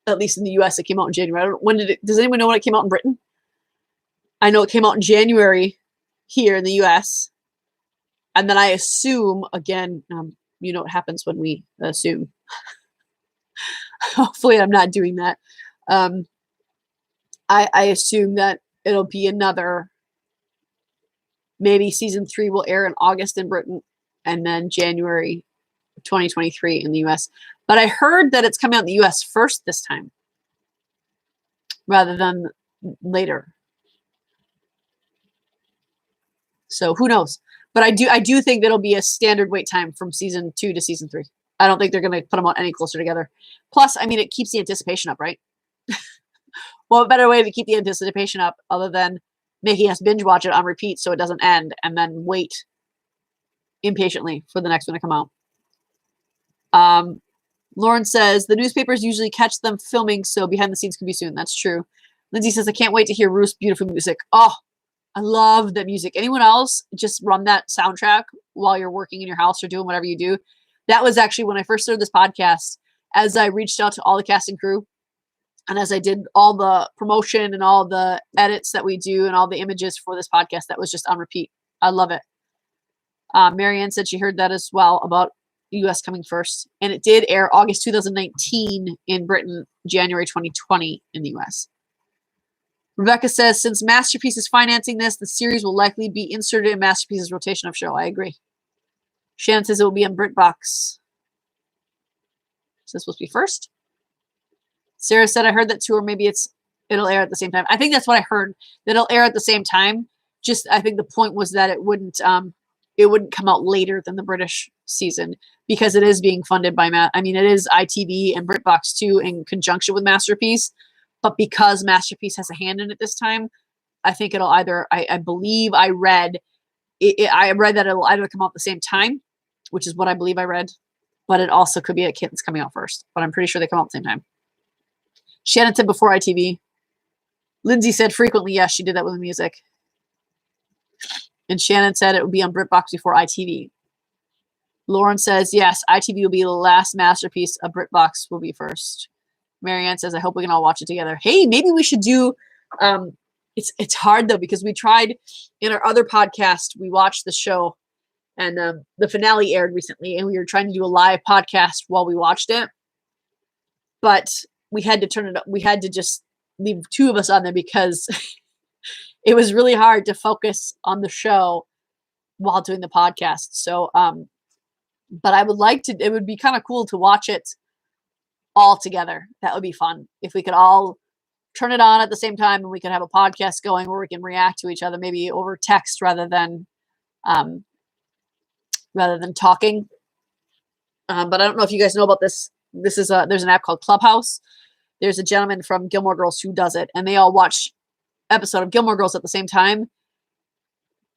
At least in the US, it came out in January. Does anyone know when it came out in Britain? I know it came out in January here in the US. And then I assume, again, you know what happens when we assume. Hopefully I'm not doing that. I assume that it'll be another, maybe season 3 will air in August in Britain and then January 2023 in the US. But I heard that it's coming out in the US first this time rather than later. So who knows? But I do think that'll be a standard wait time from season 2 to season 3. I don't think they're going to put them out any closer together. Plus, I mean, it keeps the anticipation up, right? Well, a better way to keep the anticipation up other than making us binge watch it on repeat so it doesn't end and then wait impatiently for the next one to come out. Lauren says, the newspapers usually catch them filming, so behind the scenes can be soon. That's true. Lindsay says, I can't wait to hear Ruth's beautiful music. Oh, I love that music. Anyone else just run that soundtrack while you're working in your house or doing whatever you do? That was actually when I first started this podcast, as I reached out to all the cast and crew and as I did all the promotion and all the edits that we do and all the images for this podcast, that was just on repeat. I love it. Marianne said she heard that as well about US coming first. And it did air August 2019 in Britain, January 2020 in the US. Rebecca says, since Masterpiece is financing this, the series will likely be inserted in Masterpiece's rotation of show. I agree. Shannon says it will be on BritBox. Is this supposed to be first? Sarah said, I heard that too, or maybe it'll air at the same time. I think that's what I heard, that it'll air at the same time. Just, I think the point was that it wouldn't come out later than the British season because it is being funded by it is ITV and BritBox too in conjunction with Masterpiece. But because Masterpiece has a hand in it this time, I think it'll either, I believe I read that it'll either come out at the same time, which is what I believe I read, but it also could be a kid that's coming out first. But I'm pretty sure they come out at the same time. Shannon said before ITV. Lindsay said frequently, yes, she did that with the music. And Shannon said it would be on BritBox before ITV. Lauren says, yes, ITV will be the last Masterpiece. A BritBox will be first. Marianne says, I hope we can all watch it together. Hey, maybe we should do, it's hard though, because we tried in our other podcast, we watched the show and the finale aired recently and we were trying to do a live podcast while we watched it. But we had to turn it up. We had to just leave 2 of us on there because it was really hard to focus on the show while doing the podcast. So, but I would like to, it would be kind of cool to watch it all together. That would be fun. If we could all turn it on at the same time and we could have a podcast going where we can react to each other, maybe over text rather than talking. But I don't know if you guys know about this. There's an app called Clubhouse. There's a gentleman from Gilmore Girls who does it, and they all watch episode of Gilmore Girls at the same time.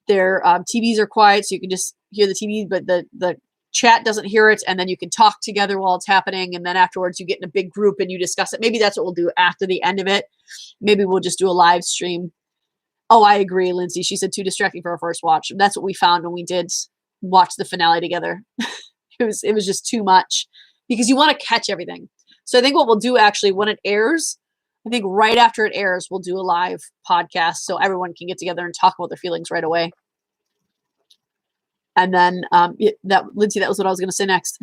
Their TVs are quiet, so you can just hear the TV, but the chat doesn't hear it, and then you can talk together while it's happening, and then afterwards you get in a big group and you discuss it. Maybe that's what we'll do after the end of it. Maybe we'll just do a live stream. Oh, I agree, Lindsay. She said too distracting for our first watch. That's what we found when we did watch the finale together. It was just too much because you want to catch everything. So I think what we'll do actually when it airs, I think right after it airs, we'll do a live podcast so everyone can get together and talk about their feelings right away. And then Lindsay, that was what I was going to say next.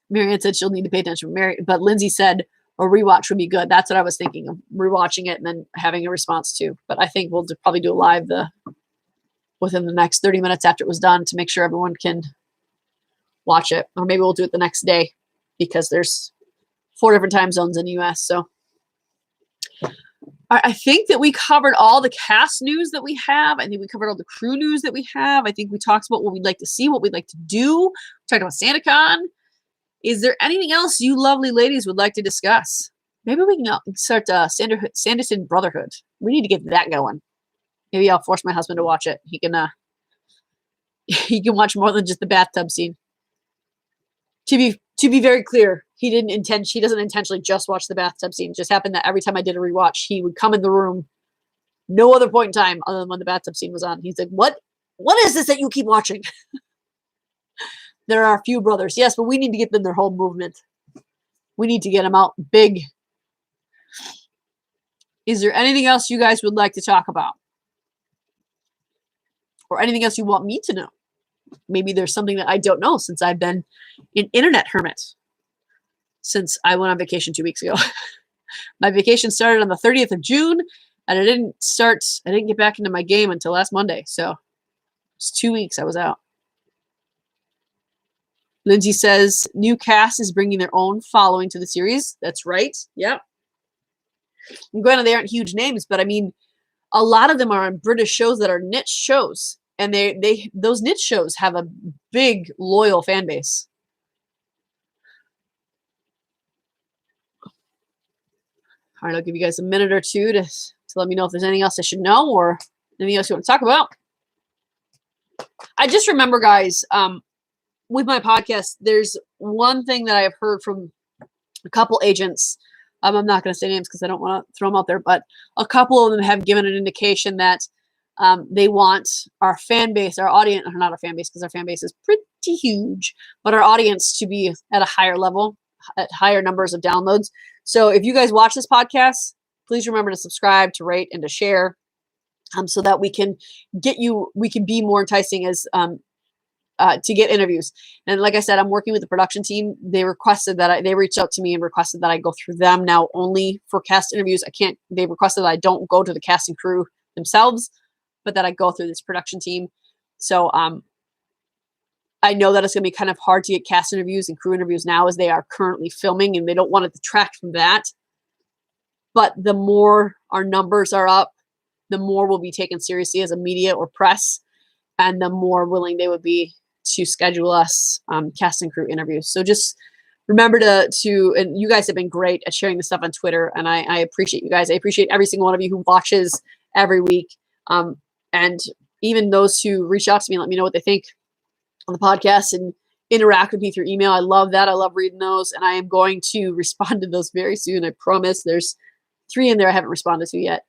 Marianne said she'll need to pay attention. But Lindsay said a rewatch would be good. That's what I was thinking of, rewatching it and then having a response too. But I think we'll probably do a live within the next 30 minutes after it was done to make sure everyone can watch it. Or maybe we'll do it the next day because there's 4 different time zones in the US. So I think that we covered all the cast news that we have. I think we covered all the crew news that we have. I think we talked about what we'd like to see, what we'd like to do. We talked about SandyCon. Is there anything else you lovely ladies would like to discuss? Maybe we can start Sanderson Brotherhood. We need to get that going. Maybe I'll force my husband to watch it. He can watch more than just the bathtub scene. To be very clear, she doesn't intentionally just watch the bathtub scene. It just happened that every time I did a rewatch, he would come in the room, no other point in time other than when the bathtub scene was on. He's like, what is this that you keep watching? There are a few brothers. Yes, but we need to get them their whole movement. We need to get them out big. Is there anything else you guys would like to talk about? or anything else you want me to know. Maybe there's something that I don't know since I've been an internet hermit since I went on vacation 2 weeks ago. My vacation started on the 30th of June, and I didn't get back into my game until last Monday. So it's 2 weeks I was out. Lindsay says, new cast is bringing their own following to the series. That's right. Yep. And granted, they aren't huge names, but I mean, a lot of them are on British shows that are niche shows. And those niche shows have a big, loyal fan base. All right, I'll give you guys a minute or two to let me know if there's anything else I should know or anything else you want to talk about. I just remember, guys, with my podcast, there's one thing that I've heard from a couple agents. I'm not going to say names because I don't want to throw them out there, but a couple of them have given an indication that they want our fan base, our audience, or not our fan base because our fan base is pretty huge, but our audience to be at a higher level, at higher numbers of downloads. So if you guys watch this podcast, please remember to subscribe, to rate, and to share, so that we can be more enticing as to get interviews. And like I said, I'm working with the production team. They reached out to me and requested that I go through them now only for cast interviews. They requested that I don't go to the cast and crew themselves, but that I go through this production team. So I know that it's going to be kind of hard to get cast interviews and crew interviews now as they are currently filming, and they don't want to detract from that. But the more our numbers are up, the more we'll be taken seriously as a media or press, and the more willing they would be to schedule us cast and crew interviews. So just remember to and you guys have been great at sharing this stuff on Twitter, and I appreciate you guys. I appreciate every single one of you who watches every week, and even those who reach out to me and let me know what they think on the podcast and interact with me through email. I love that. I love reading those, and I am going to respond to those very soon. I promise. There's 3 in there I haven't responded to yet.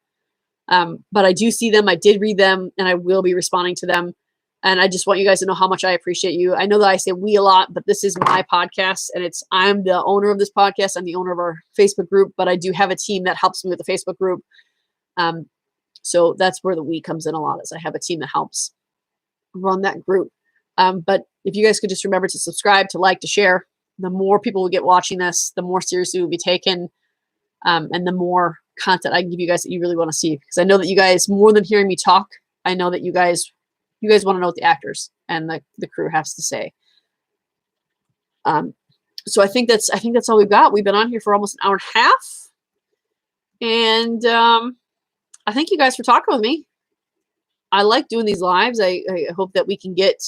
But I do see them. I did read them, and I will be responding to them. And I just want you guys to know how much I appreciate you. I know that I say we a lot, but this is my podcast, and I'm the owner of this podcast. I'm the owner of our Facebook group, but I do have a team that helps me with the Facebook group. So that's where the we comes in a lot, is I have a team that helps run that group. But if you guys could just remember to subscribe, to like, to share, the more people will get watching this, the more seriously it will be taken, and the more content I can give you guys that you really want to see. Because I know that you guys, more than hearing me talk, I know that you guys want to know what the actors and the crew has to say. So I think that's all we've got. We've been on here for almost an hour and a half, and I thank you guys for talking with me. I like doing these lives. I hope that we can get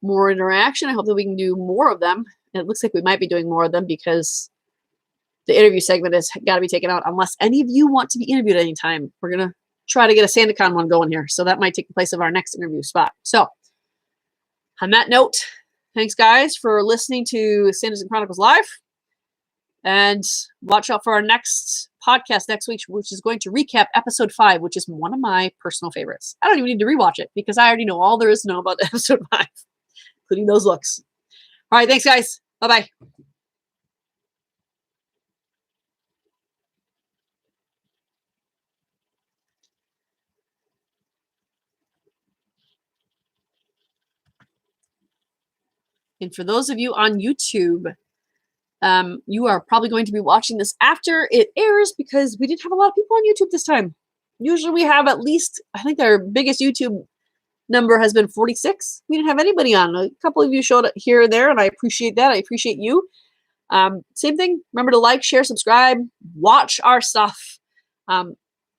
more interaction. I hope that we can do more of them. And it looks like we might be doing more of them because the interview segment has got to be taken out unless any of you want to be interviewed at any time. We're going to try to get a SandyCon one going here. So that might take the place of our next interview spot. So on that note, thanks guys for listening to SandyCon Chronicles Live. And watch out for our next podcast next week, which is going to recap episode 5, which is one of my personal favorites. I don't even need to rewatch it because I already know all there is to know about episode 5, including those looks. All right, thanks guys. Bye-bye. And for those of you on YouTube, you are probably going to be watching this after it airs because we didn't have a lot of people on YouTube this time. Usually we have at least, I think our biggest YouTube number has been 46. We didn't have anybody on. A couple of you showed up here and there, and I appreciate that. I appreciate you. Same thing. Remember to like, share, subscribe, watch our stuff.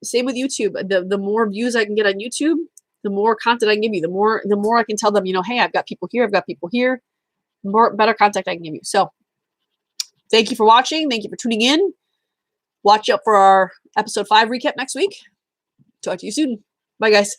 Same with YouTube. The more views I can get on YouTube, the more content I can give you. The more I can tell them, hey, I've got people here, the better content I can give you. So thank you for watching. Thank you for tuning in. Watch out for our episode 5 recap next week. Talk to you soon. Bye, guys.